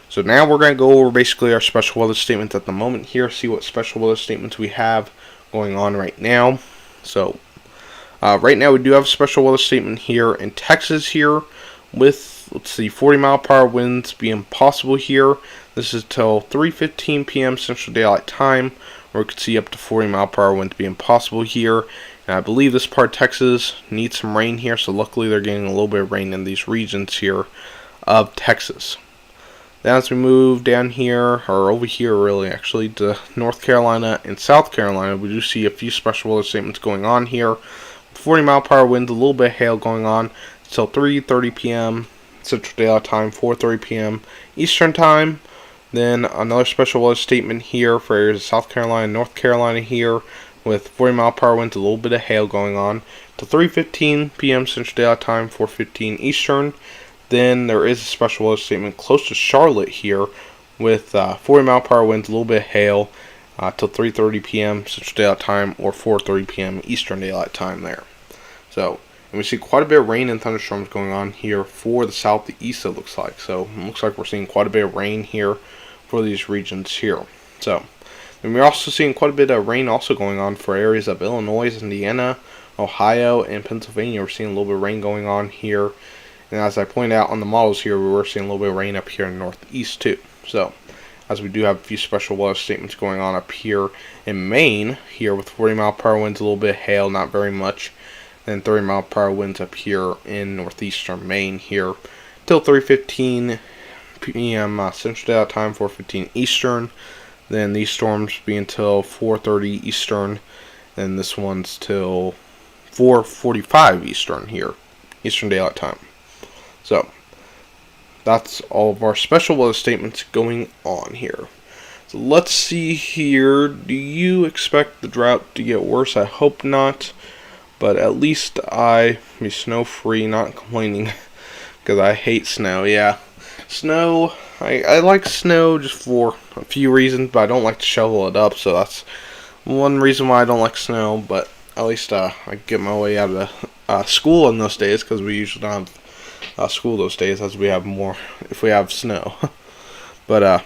So now we're going to go over basically our special weather statements at the moment here. See what special weather statements we have going on right now. So right now we do have a special weather statement here in Texas here with, let's see, 40 mile per hour winds being possible here. This is till 3:15 p.m. Central Daylight Time, where we could see up to 40 mile per hour winds being possible here. And I believe this part of Texas needs some rain here, so luckily they're getting a little bit of rain in these regions here of Texas. Then as we move down here, or over here really actually, to North Carolina and South Carolina, we do see a few special weather statements going on here. 40 mile per hour winds, a little bit of hail going on until 3:30 p.m. Central Daylight Time, 4:30 p.m. Eastern Time. Then another special weather statement here for areas of South Carolina and North Carolina here with 40 mile per hour winds, a little bit of hail going on to 3:15 p.m. Central Daylight Time, 4:15 Eastern. Then there is a special weather statement close to Charlotte here with 40 mile per hour winds, a little bit of hail till 3:30 p.m. Central Daylight Time or 4:30 p.m. Eastern Daylight Time there. So, and we see quite a bit of rain and thunderstorms going on here for the southeast, it looks like. So it looks like we're seeing quite a bit of rain here for these regions here. So, and we're also seeing quite a bit of rain also going on for areas of Illinois, Indiana, Ohio, and Pennsylvania. We're seeing a little bit of rain going on here. And as I pointed out on the models here, we were seeing a little bit of rain up here in the northeast too. So, as we do have a few special weather statements going on up here in Maine, here with 40-mile-per-hour winds, a little bit of hail, not very much. Then 30-mile-per-hour winds up here in northeastern Maine here till 3:15 p.m. Central Daylight Time, 4:15 Eastern. Then these storms be until 4:30 Eastern. Then this one's till 4:45 Eastern here, Eastern Daylight Time. So that's all of our special weather statements going on here. So let's see here. Do you expect the drought to get worse? I hope not. But at least I be snow free, not complaining. Because I hate snow, yeah. Snow, I like snow just for a few reasons, but I don't like to shovel it up. So that's one reason why I don't like snow. But at least I get my way out of school in those days, because we usually don't have school those days, as we have more if we have snow. But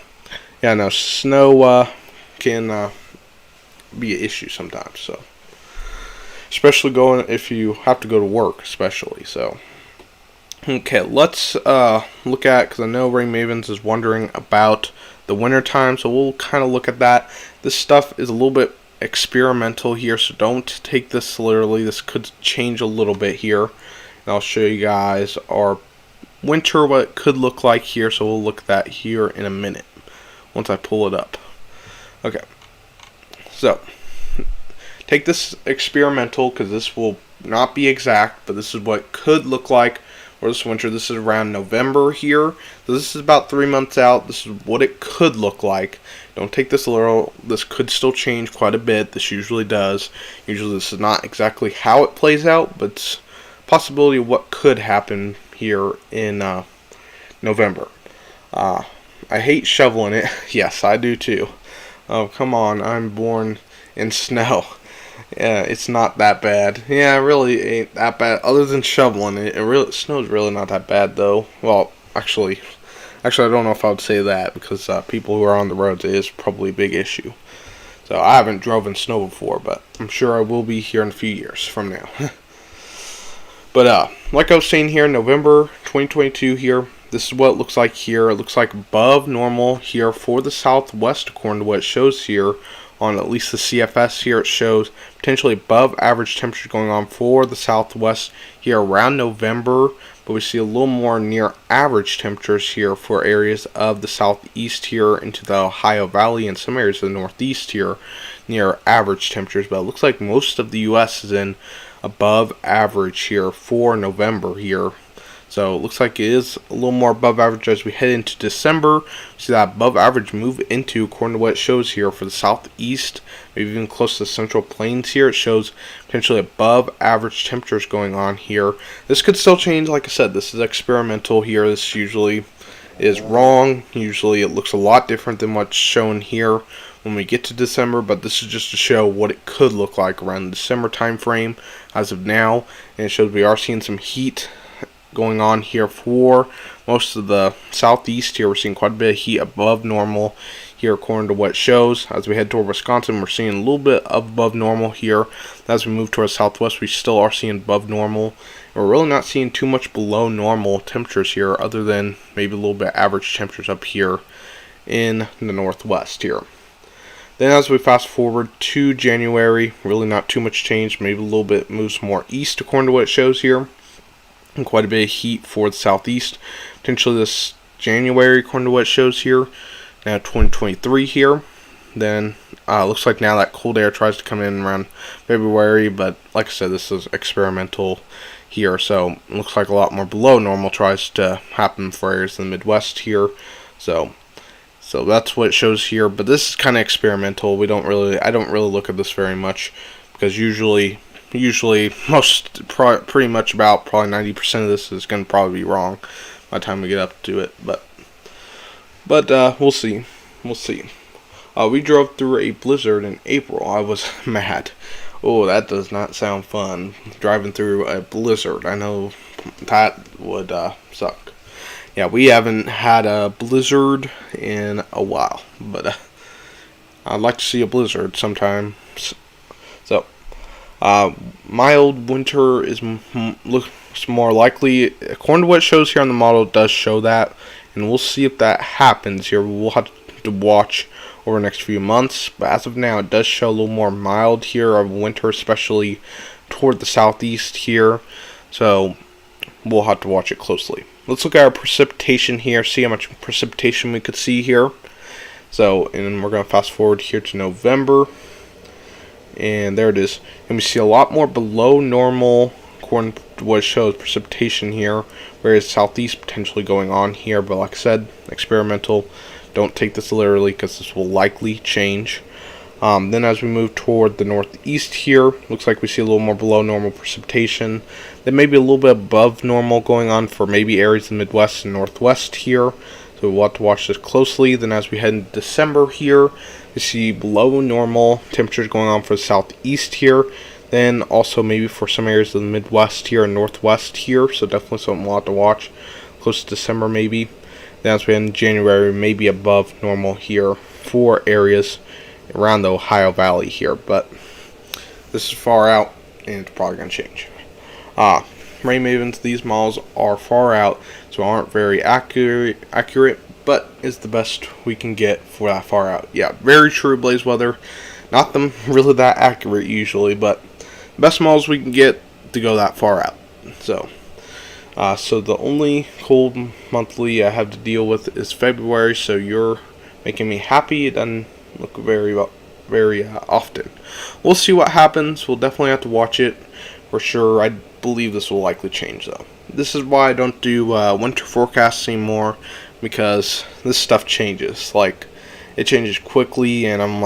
yeah, no, snow can be an issue sometimes. So especially if you have to go to work, especially. So okay, let's look at, because I know Rain Mavens is wondering about the winter time, so we'll kind of look at that. This stuff is a little bit experimental here, so don't take this literally. This could change a little bit here, and I'll show you guys our winter, what it could look like here. So we'll look at that here in a minute once I pull it up. Okay, so take this experimental, because this will not be exact, but this is what it could look like for this winter. This is around November here, so this is about 3 months out. This is what it could look like. Don't take this literal. This could still change quite a bit. This usually does. Usually this is not exactly how it plays out, but it's a possibility of what could happen here in November. I hate shoveling it. Yes, I do too. Oh, come on. I'm born in snow. Yeah, it's not that bad. Yeah, it really ain't that bad. Other than shoveling it, snow's really not that bad though. Well, actually, I don't know if I would say that, because people who are on the roads, it is probably a big issue. So I haven't driven snow before, but I'm sure I will be here in a few years from now. But like I was saying here, November 2022 here, this is what it looks like here. It looks like above normal here for the Southwest, according to what it shows here on at least the CFS here. It shows potentially above average temperatures going on for the Southwest here around November, but we see a little more near average temperatures here for areas of the Southeast here into the Ohio Valley, and some areas of the Northeast here near average temperatures. But it looks like most of the U.S. is in above average here for November here. So it looks like it is a little more above average as we head into December. See that above average move into, according to what it shows here, for the Southeast, maybe even close to the Central Plains here. It shows potentially above average temperatures going on here. This could still change. Like I said, this is experimental here. This usually is wrong. Usually it looks a lot different than what's shown here when we get to December, but this is just to show what it could look like around the December time frame as of now. And it shows we are seeing some heat going on here for most of the Southeast here. We're seeing quite a bit of heat above normal here, according to what it shows. As we head toward Wisconsin, we're seeing a little bit above normal here. As we move towards Southwest, we still are seeing above normal. We're really not seeing too much below normal temperatures here, other than maybe a little bit average temperatures up here in the Northwest here. Then as we fast forward to January, really not too much change. Maybe a little bit moves more east, according to what it shows here. And quite a bit of heat for the Southeast. Potentially this January, according to what it shows here. Now 2023 here. Then looks like now that cold air tries to come in around February. But like I said, this is experimental here. So it looks like a lot more below normal tries to happen for areas in the Midwest here. So that's what it shows here. But this is kind of experimental. I don't really look at this very much, because usually pretty much about probably 90% of this is going to probably be wrong by the time we get up to it. But we'll see. We drove through a blizzard in April. I was mad. Oh, that does not sound fun, driving through a blizzard. I know that would suck. Yeah, we haven't had a blizzard in a while, but I'd like to see a blizzard sometime. So mild winter looks more likely, according to what it shows here on the model. It does show that, and we'll see if that happens here. We'll have to to watch over the next few months. But as of now, it does show a little more mild here of winter, especially toward the southeast here. So we'll have to watch it closely. Let's look at our precipitation here, see how much precipitation we could see here. So, and we're going to fast forward here to November. And there it is. And we see a lot more below normal according to what it shows precipitation here, whereas southeast potentially going on here. But like I said, experimental. Don't take this literally because this will likely change. Then as we move toward the northeast here, looks like we see a little more below normal precipitation. Then maybe a little bit above normal going on for maybe areas in the Midwest and Northwest here. So we'll have to watch this closely. Then as we head into December here, we see below normal temperatures going on for the southeast here. Then also maybe for some areas of the Midwest here and Northwest here. So definitely something we'll have to watch close to December maybe. Then as we head into January, maybe above normal here for areas around the Ohio Valley here. But this is far out and it's probably going to change. Rain Mavens, these models are far out, so aren't very accurate, but is the best we can get for that far out. Yeah, very true, Blaze Weather. Not them really that accurate usually, but best models we can get to go that far out. So the only cold monthly I have to deal with is February, so you're making me happy. It doesn't look very often. We'll see what happens. We'll definitely have to watch it for sure. I believe this will likely change though. This is why I don't do winter forecasts anymore, because this stuff changes. Like, it changes quickly, and I'm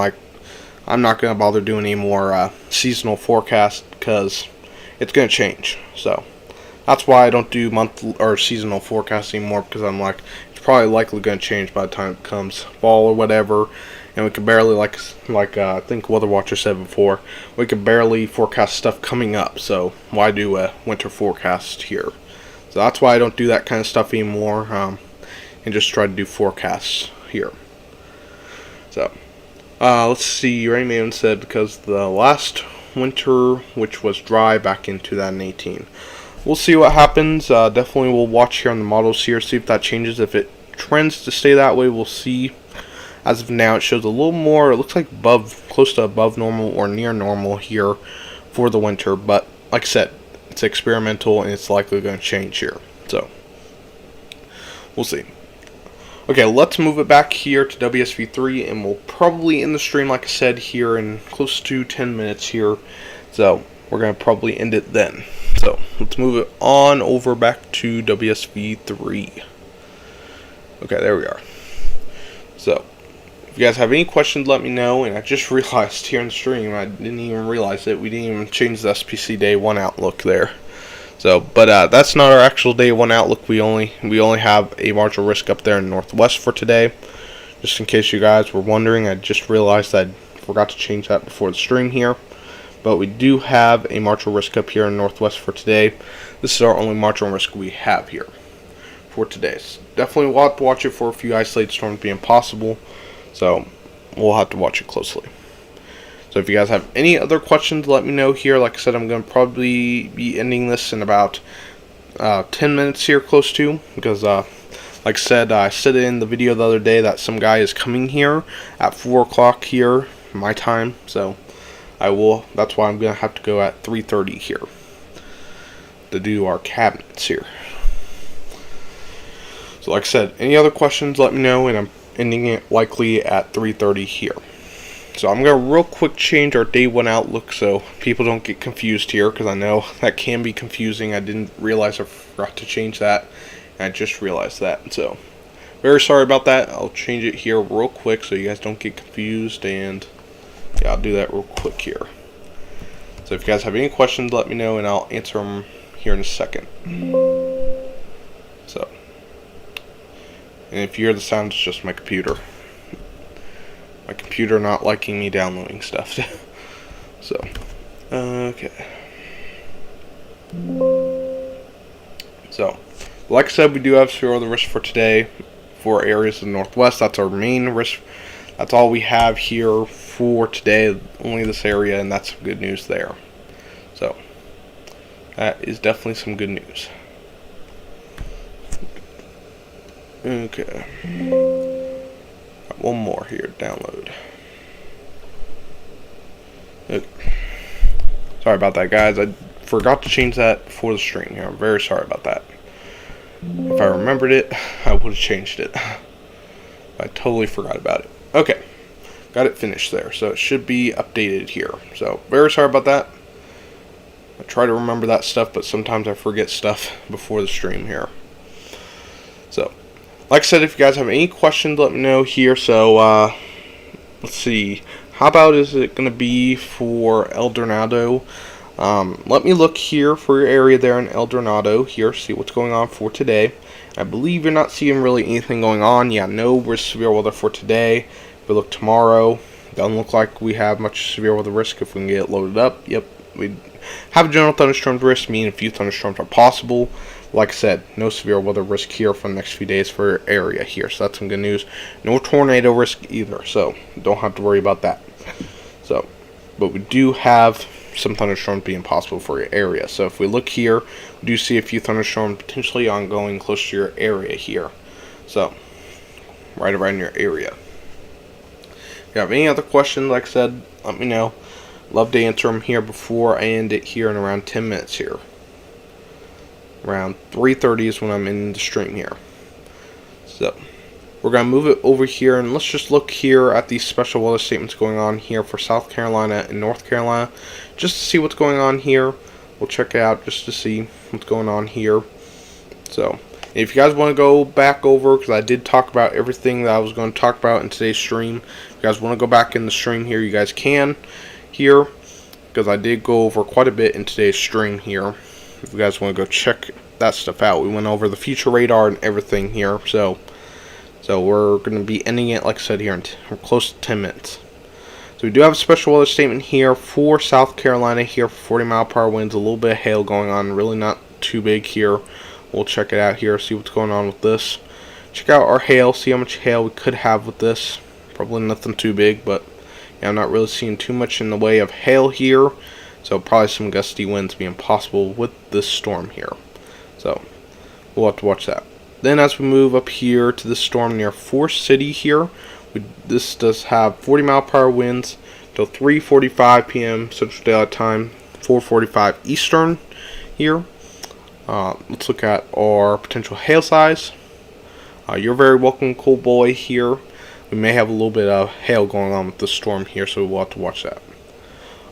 not gonna bother doing any more seasonal forecasts because it's gonna change. So that's why I don't do month or seasonal forecasts anymore, because I'm like, it's probably likely gonna change by the time it comes fall or whatever. And we can barely, like I think Weather Watcher said before, we can barely forecast stuff coming up. So why do a winter forecast here? So that's why I don't do that kind of stuff anymore, and just try to do forecasts here. So let's see. Rain Maven said because the last winter, which was dry back in 2018. We'll see what happens. Definitely we'll watch here on the models here, see if that changes. If it trends to stay that way, we'll see. As of now, it shows a little more, it looks like close to above normal or near normal here for the winter. But like I said, it's experimental and it's likely going to change here. So we'll see. Okay, let's move it back here to WSV3, and we'll probably end the stream, like I said, here in close to 10 minutes here. So we're going to probably end it then. So let's move it on over back to WSV3. Okay, there we are. So if you guys have any questions, let me know. And I just realized here in the stream, I didn't even realize it. We didn't even change the SPC Day 1 outlook there. So, but that's not our actual Day 1 outlook. We only have a marginal risk up there in Northwest for today. Just in case you guys were wondering, I just realized I forgot to change that before the stream here. But we do have a marginal risk up here in Northwest for today. This is our only marginal risk we have here for today. So definitely we'll have to watch it for a few isolated storms being possible. So we'll have to watch it closely. So if you guys have any other questions, let me know here. Like I said, I'm going to probably be ending this in about 10 minutes here, close to. Because like I said in the video the other day that some guy is coming here at 4 o'clock here, my time. So that's why I'm going to have to go at 3:30 here to do our cabinets here. So like I said, any other questions, let me know, and I'm ending it likely at 3:30 here. So I'm going to real quick change our Day 1 outlook so people don't get confused here, because I know that can be confusing. I didn't realize I forgot to change that, and I just realized that. So very sorry about that. I'll change it here real quick so you guys don't get confused, and yeah, I'll do that real quick here. So if you guys have any questions, let me know, and I'll answer them here in a second. So, and if you hear the sound, it's just my computer. My computer not liking me downloading stuff. So, okay. So, like I said, we do have severe weather risk for today for areas in the Northwest. That's our main risk. That's all we have here for today. Only this area, and that's some good news there. So, that is definitely some good news. Okay. one more here, download. Okay. Sorry about that, guys. I forgot to change that before the stream here. I'm very sorry about that. If I remembered it, I would have changed it. I totally forgot about it. Okay. Got it finished there. So it should be updated here. So very sorry about that. I try to remember that stuff, but sometimes I forget stuff before the stream here. So, like I said, if you guys have any questions, let me know here. So, let's see. How about is it going to be for El Dorado? Let me look here for your area there in El Dorado here, see what's going on for today. I believe you're not seeing really anything going on. Yeah, no severe weather for today. If we look tomorrow, doesn't look like we have much severe weather risk if we can get it loaded up. Yep, we have a general thunderstorm risk, meaning a few thunderstorms are possible. Like I said, no severe weather risk here for the next few days for your area here, so that's some good news. No tornado risk either, so don't have to worry about that. So, but we do have some thunderstorms being possible for your area. So if we look here, we do see a few thunderstorms potentially ongoing close to your area here. So, right around your area. If you have any other questions, like I said, let me know. Love to answer them here before I end it here in around 10 minutes here. Around 3:30 is when I'm in the stream here. So, we're going to move it over here, and let's just look here at these special weather statements going on here for South Carolina and North Carolina, just to see what's going on here. We'll check it out just to see what's going on here. So, if you guys want to go back over, because I did talk about everything that I was going to talk about in today's stream, if you guys want to go back in the stream here, you guys can here, because I did go over quite a bit in today's stream here. If you guys want to go check that stuff out, we went over the future radar and everything here. So we're going to be ending it, like I said, here in we're close to 10 minutes. So we do have a special weather statement here for South Carolina here for 40-mile-per-hour winds, a little bit of hail going on, really not too big here. We'll check it out here, see what's going on with this. Check out our hail, see how much hail we could have with this. Probably nothing too big, but yeah, I'm not really seeing too much in the way of hail here. So probably some gusty winds being possible with this storm here. So we'll have to watch that. Then as we move up here to the storm near Forest City here, this does have 40-mile-per-hour winds till 3:45 p.m. Central Daylight Time, 4:45 Eastern here. Let's look at our potential hail size. You're very welcome, cool boy here. We may have a little bit of hail going on with the storm here, so we'll have to watch that.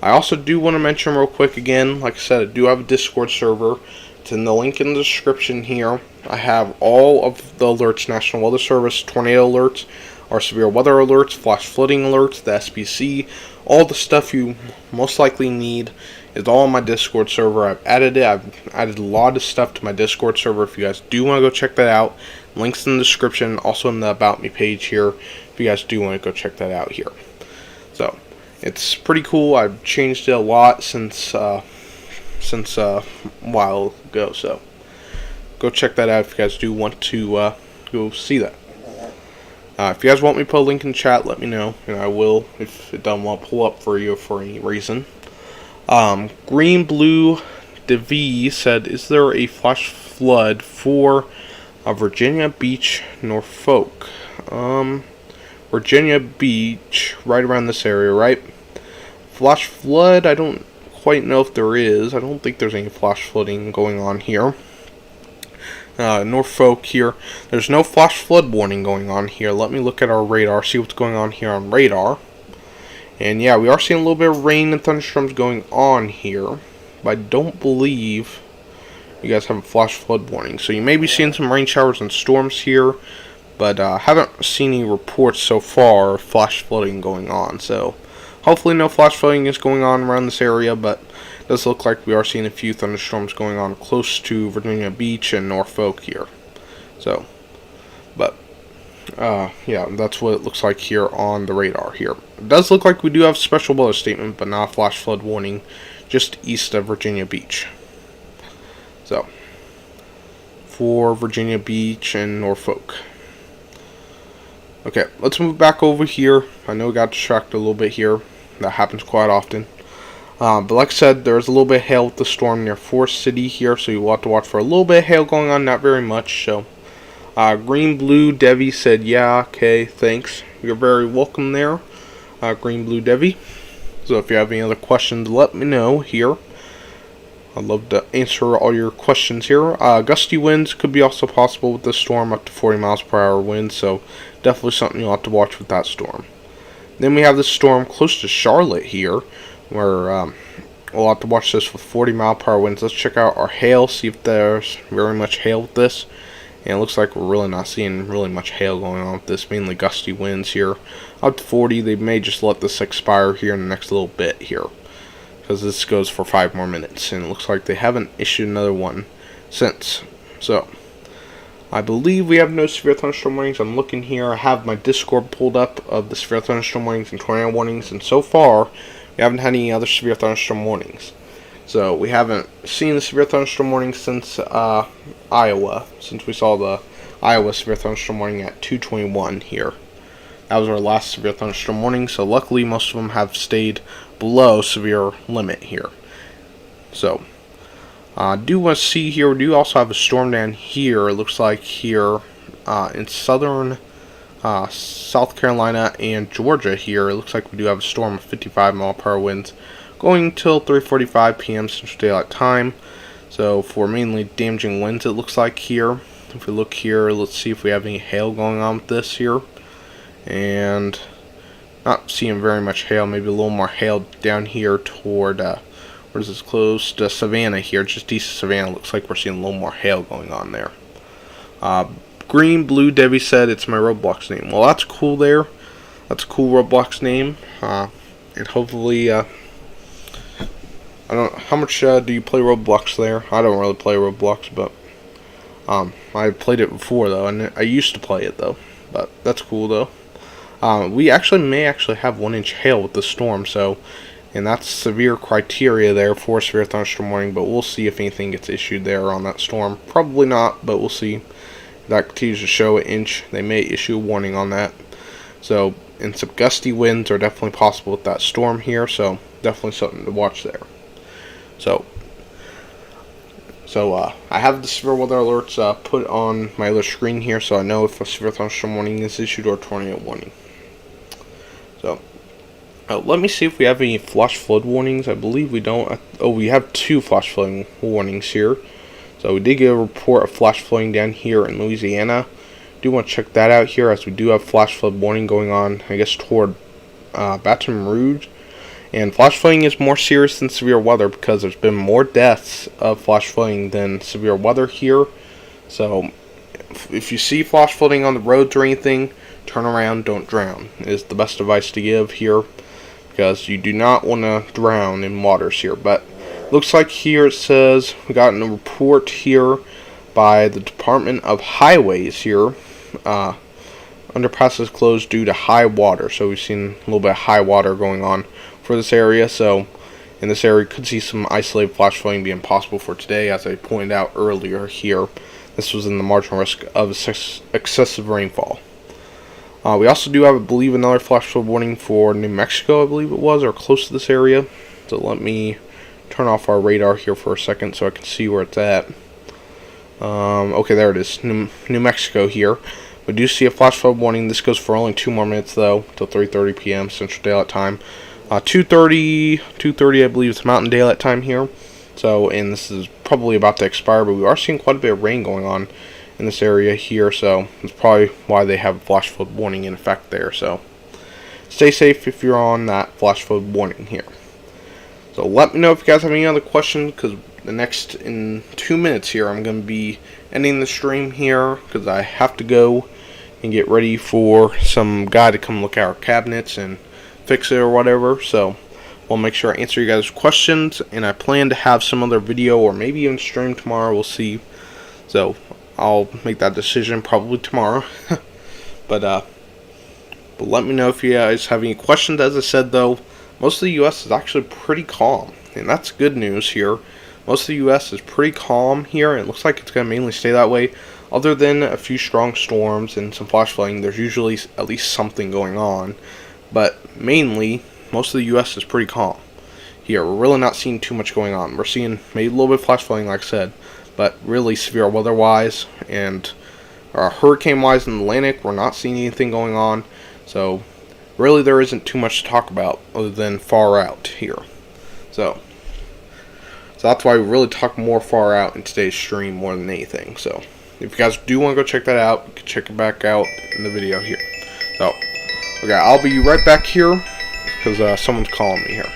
I also do want to mention real quick again, like I said, I do have a Discord server. It's in the link in the description here. I have all of the alerts, National Weather Service, tornado alerts, our severe weather alerts, flash flooding alerts, the SPC, all the stuff you most likely need is all on my Discord server. I've added a lot of stuff to my Discord server. If you guys do want to go check that out, links in the description, also in the About Me page here, if you guys do want to go check that out here. So, it's pretty cool. I've changed it a lot since a while ago, so go check that out if you guys do want to go see that. If you guys want me to put a link in chat, let me know, and I will if it doesn't want to pull up for you for any reason. Green Blue DeV said, is there a flash flood for Virginia Beach, Norfolk? Virginia Beach, right around this area, right? Flash flood, I don't quite know if there is. I don't think there's any flash flooding going on here. Norfolk here, there's no flash flood warning going on here. Let me look at our radar, see what's going on here on radar. And yeah, we are seeing a little bit of rain and thunderstorms going on here, but I don't believe you guys have a flash flood warning. So you may be seeing some rain showers and storms here, but haven't seen any reports so far of flash flooding going on. So hopefully no flash flooding is going on around this area, but it does look like we are seeing a few thunderstorms going on close to Virginia Beach and Norfolk here. So, but yeah, that's what it looks like here on the radar here. It does look like we do have a special weather statement, but not a flash flood warning, just east of Virginia Beach. So, for Virginia Beach and Norfolk. Okay, let's move back over here. I know we got distracted a little bit here. That happens quite often. But like I said, there's a little bit of hail with the storm near Forest City here, so you will have to watch for a little bit of hail going on, not very much. So Green Blue Devi said, yeah, okay, thanks. You're very welcome there, Green Blue Devi. So if you have any other questions, let me know here. I'd love to answer all your questions here. Gusty winds could be also possible with this storm, up to 40 miles per hour winds, so definitely something you'll have to watch with that storm. Then we have this storm close to Charlotte here, where we'll have to watch this with 40 mile per hour winds. Let's check out our hail, see if there's very much hail with this. And it looks like we're really not seeing really much hail going on with this, mainly gusty winds here. Up to 40, they may just let this expire here in the next little bit here, because this goes for 5 more minutes, and it looks like they haven't issued another one since. So, I believe we have no severe thunderstorm warnings. I'm looking here, I have my Discord pulled up of the severe thunderstorm warnings and tornado warnings, and so far, we haven't had any other severe thunderstorm warnings. So, we haven't seen the severe thunderstorm warning since Iowa, since we saw the Iowa severe thunderstorm warning at 2:21 here. That was our last severe thunderstorm warning, so luckily most of them have stayed below severe limit here. So, do want to see here, we do also have a storm down here, it looks like here in southern South Carolina and Georgia here. It looks like we do have a storm of 55 mile per hour winds going till 3:45 p.m. Central Daylight Time. So for mainly damaging winds, it looks like here. If we look here, let's see if we have any hail going on with this here. And not seeing very much hail, maybe a little more hail down here toward, where is this, close to Savannah here, just east of Savannah. Looks like we're seeing a little more hail going on there. Green Blue Debbie said it's my Roblox name. Well, that's cool there. That's a cool Roblox name. And hopefully, I don't. How much do you play Roblox there? I don't really play Roblox, but I played it before though, and I used to play it though. But that's cool though. We may actually have 1-inch hail with the storm, so, and that's severe criteria there for severe thunderstorm warning. But we'll see if anything gets issued there on that storm. Probably not, but we'll see. If that continues to show 1 inch, they may issue a warning on that. So, and some gusty winds are definitely possible with that storm here. So definitely something to watch there. So I have the severe weather alerts put on my other screen here, so I know if a severe thunderstorm warning is issued or a tornado warning. So, let me see if we have any flash flood warnings. I believe we don't. Oh, we have 2 flash flooding warnings here. So we did get a report of flash flooding down here in Louisiana. Do want to check that out here, as we do have flash flood warning going on, I guess, toward Baton Rouge. And flash flooding is more serious than severe weather, because there's been more deaths of flash flooding than severe weather here. So if you see flash flooding on the roads or anything, turn around, don't drown, is the best advice to give here, because you do not want to drown in waters here. But looks like here it says we got a report here by the Department of Highways here. Underpasses closed due to high water. So we've seen a little bit of high water going on for this area. So in this area, could see some isolated flash flooding being possible for today, as I pointed out earlier here. This was in the marginal risk of excessive rainfall. We also do have, I believe, another flash flood warning for New Mexico, I believe it was, or close to this area. So let me turn off our radar here for a second so I can see where it's at. Okay, there it is, New Mexico here. We do see a flash flood warning. This goes for only 2 more minutes though, till 3:30 p.m. Central Daylight Time. 2:30, I believe it's Mountain Daylight Time here. So, and this is probably about to expire, but we are seeing quite a bit of rain going on in this area here. So that's probably why they have a flash flood warning in effect there. So stay safe if you're on that flash flood warning here. So let me know if you guys have any other questions, because in 2 minutes here, I'm going to be ending the stream here, because I have to go and get ready for some guy to come look at our cabinets and fix it or whatever. So we'll make sure I answer you guys' questions, and I plan to have some other video or maybe even stream tomorrow. We'll see. So I'll make that decision probably tomorrow. But let me know if you guys have any questions. As I said though, most of the U.S. is actually pretty calm, and that's good news here. Most of the U.S. is pretty calm here, and it looks like it's going to mainly stay that way. Other than a few strong storms and some flash flooding, there's usually at least something going on. But mainly, most of the U.S. is pretty calm here. We're really not seeing too much going on. We're seeing maybe a little bit of flash flooding, like I said, but really severe weather-wise, and hurricane wise in the Atlantic, we're not seeing anything going on. So really there isn't too much to talk about other than far out here. So that's why we really talk more far out in today's stream more than anything. So if you guys do want to go check that out, you can check it back out in the video here. So okay, I'll be right back here because someone's calling me here.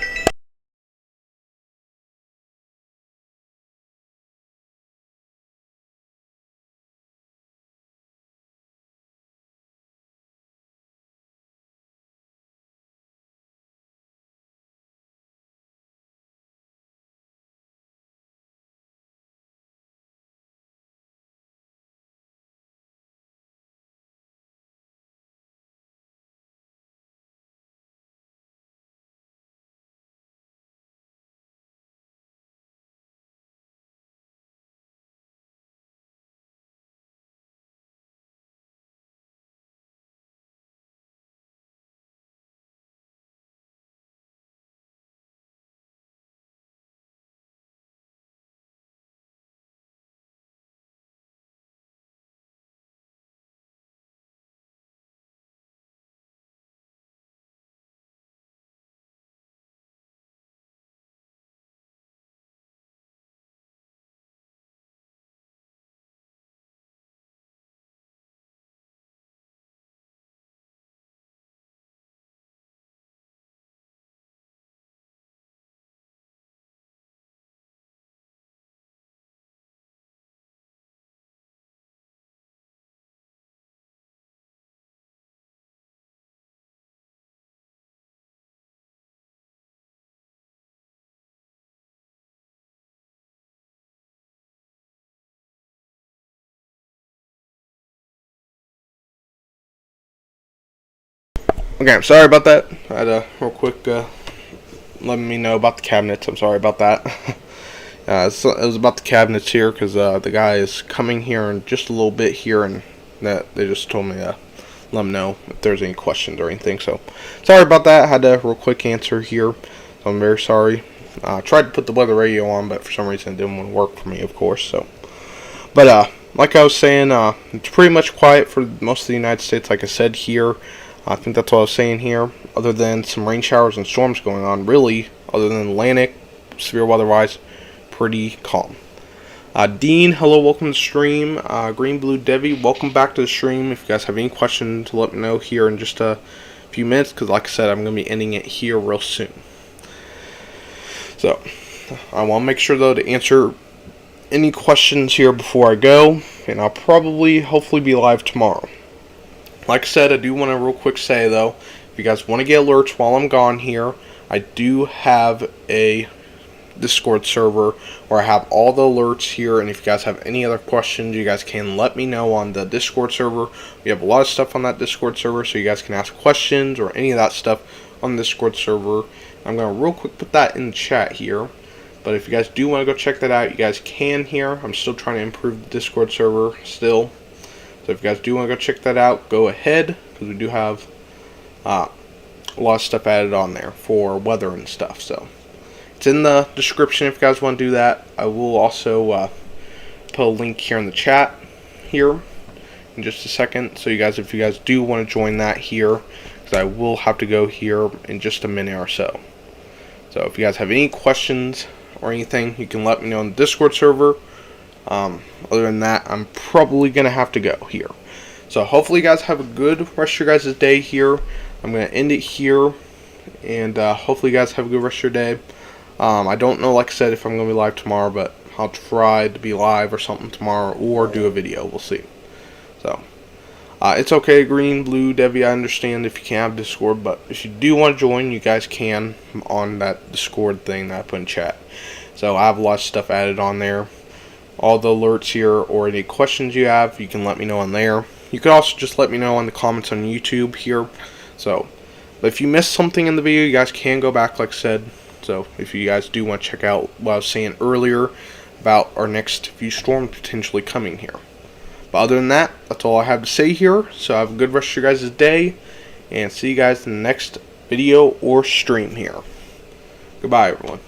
Okay, I'm sorry about that. I had a real quick letting me know about the cabinets. I'm sorry about that. It was about the cabinets here because the guy is coming here in just a little bit here, and that they just told me to let him know if there's any questions or anything. So sorry about that. I had a real quick answer here. So I'm very sorry. I tried to put the weather radio on, but for some reason it didn't want to work for me, of course. So, but like I was saying, it's pretty much quiet for most of the United States. Like I said here. I think that's what I was saying here. Other than some rain showers and storms going on, really, other than Atlantic, severe weather-wise, pretty calm. Dean, hello, welcome to the stream. Green Blue Devi, welcome back to the stream. If you guys have any questions, let me know here in just a few minutes, because like I said, I'm going to be ending it here real soon. So, I want to make sure, though, to answer any questions here before I go, and I'll probably, hopefully, be live tomorrow. Like I said, I do want to real quick say, though, if you guys want to get alerts while I'm gone here, I do have a Discord server where I have all the alerts here, and if you guys have any other questions, you guys can let me know on the Discord server. We have a lot of stuff on that Discord server, so you guys can ask questions or any of that stuff on the Discord server. I'm going to real quick put that in the chat here, but if you guys do want to go check that out, you guys can here. I'm still trying to improve the Discord server still. So if you guys do want to go check that out, go ahead, because we do have a lot of stuff added on there for weather and stuff. So it's in the description if you guys want to do that. I will also put a link here in the chat here in just a second. So you guys, if you guys do want to join that here, because I will have to go here in just a minute or so. So if you guys have any questions or anything, you can let me know on the Discord server. Other than that, I'm probably going to have to go here. So hopefully you guys have a good rest of your guys' day here. I'm going to end it here. And hopefully you guys have a good rest of your day. I don't know, like I said, if I'm going to be live tomorrow, but I'll try to be live or something tomorrow or do a video. We'll see. So it's okay, Green, Blue, Devi. I understand if you can't have Discord, but if you do want to join, you guys can on that Discord thing that I put in chat. So I have a lot of stuff added on there. All the alerts here, or any questions you have, you can let me know on there. You can also just let me know in the comments on YouTube here. So, but if you missed something in the video, you guys can go back, like I said. So, if you guys do want to check out what I was saying earlier about our next few storms potentially coming here. But other than that, that's all I have to say here. So, have a good rest of your guys' day, and see you guys in the next video or stream here. Goodbye, everyone.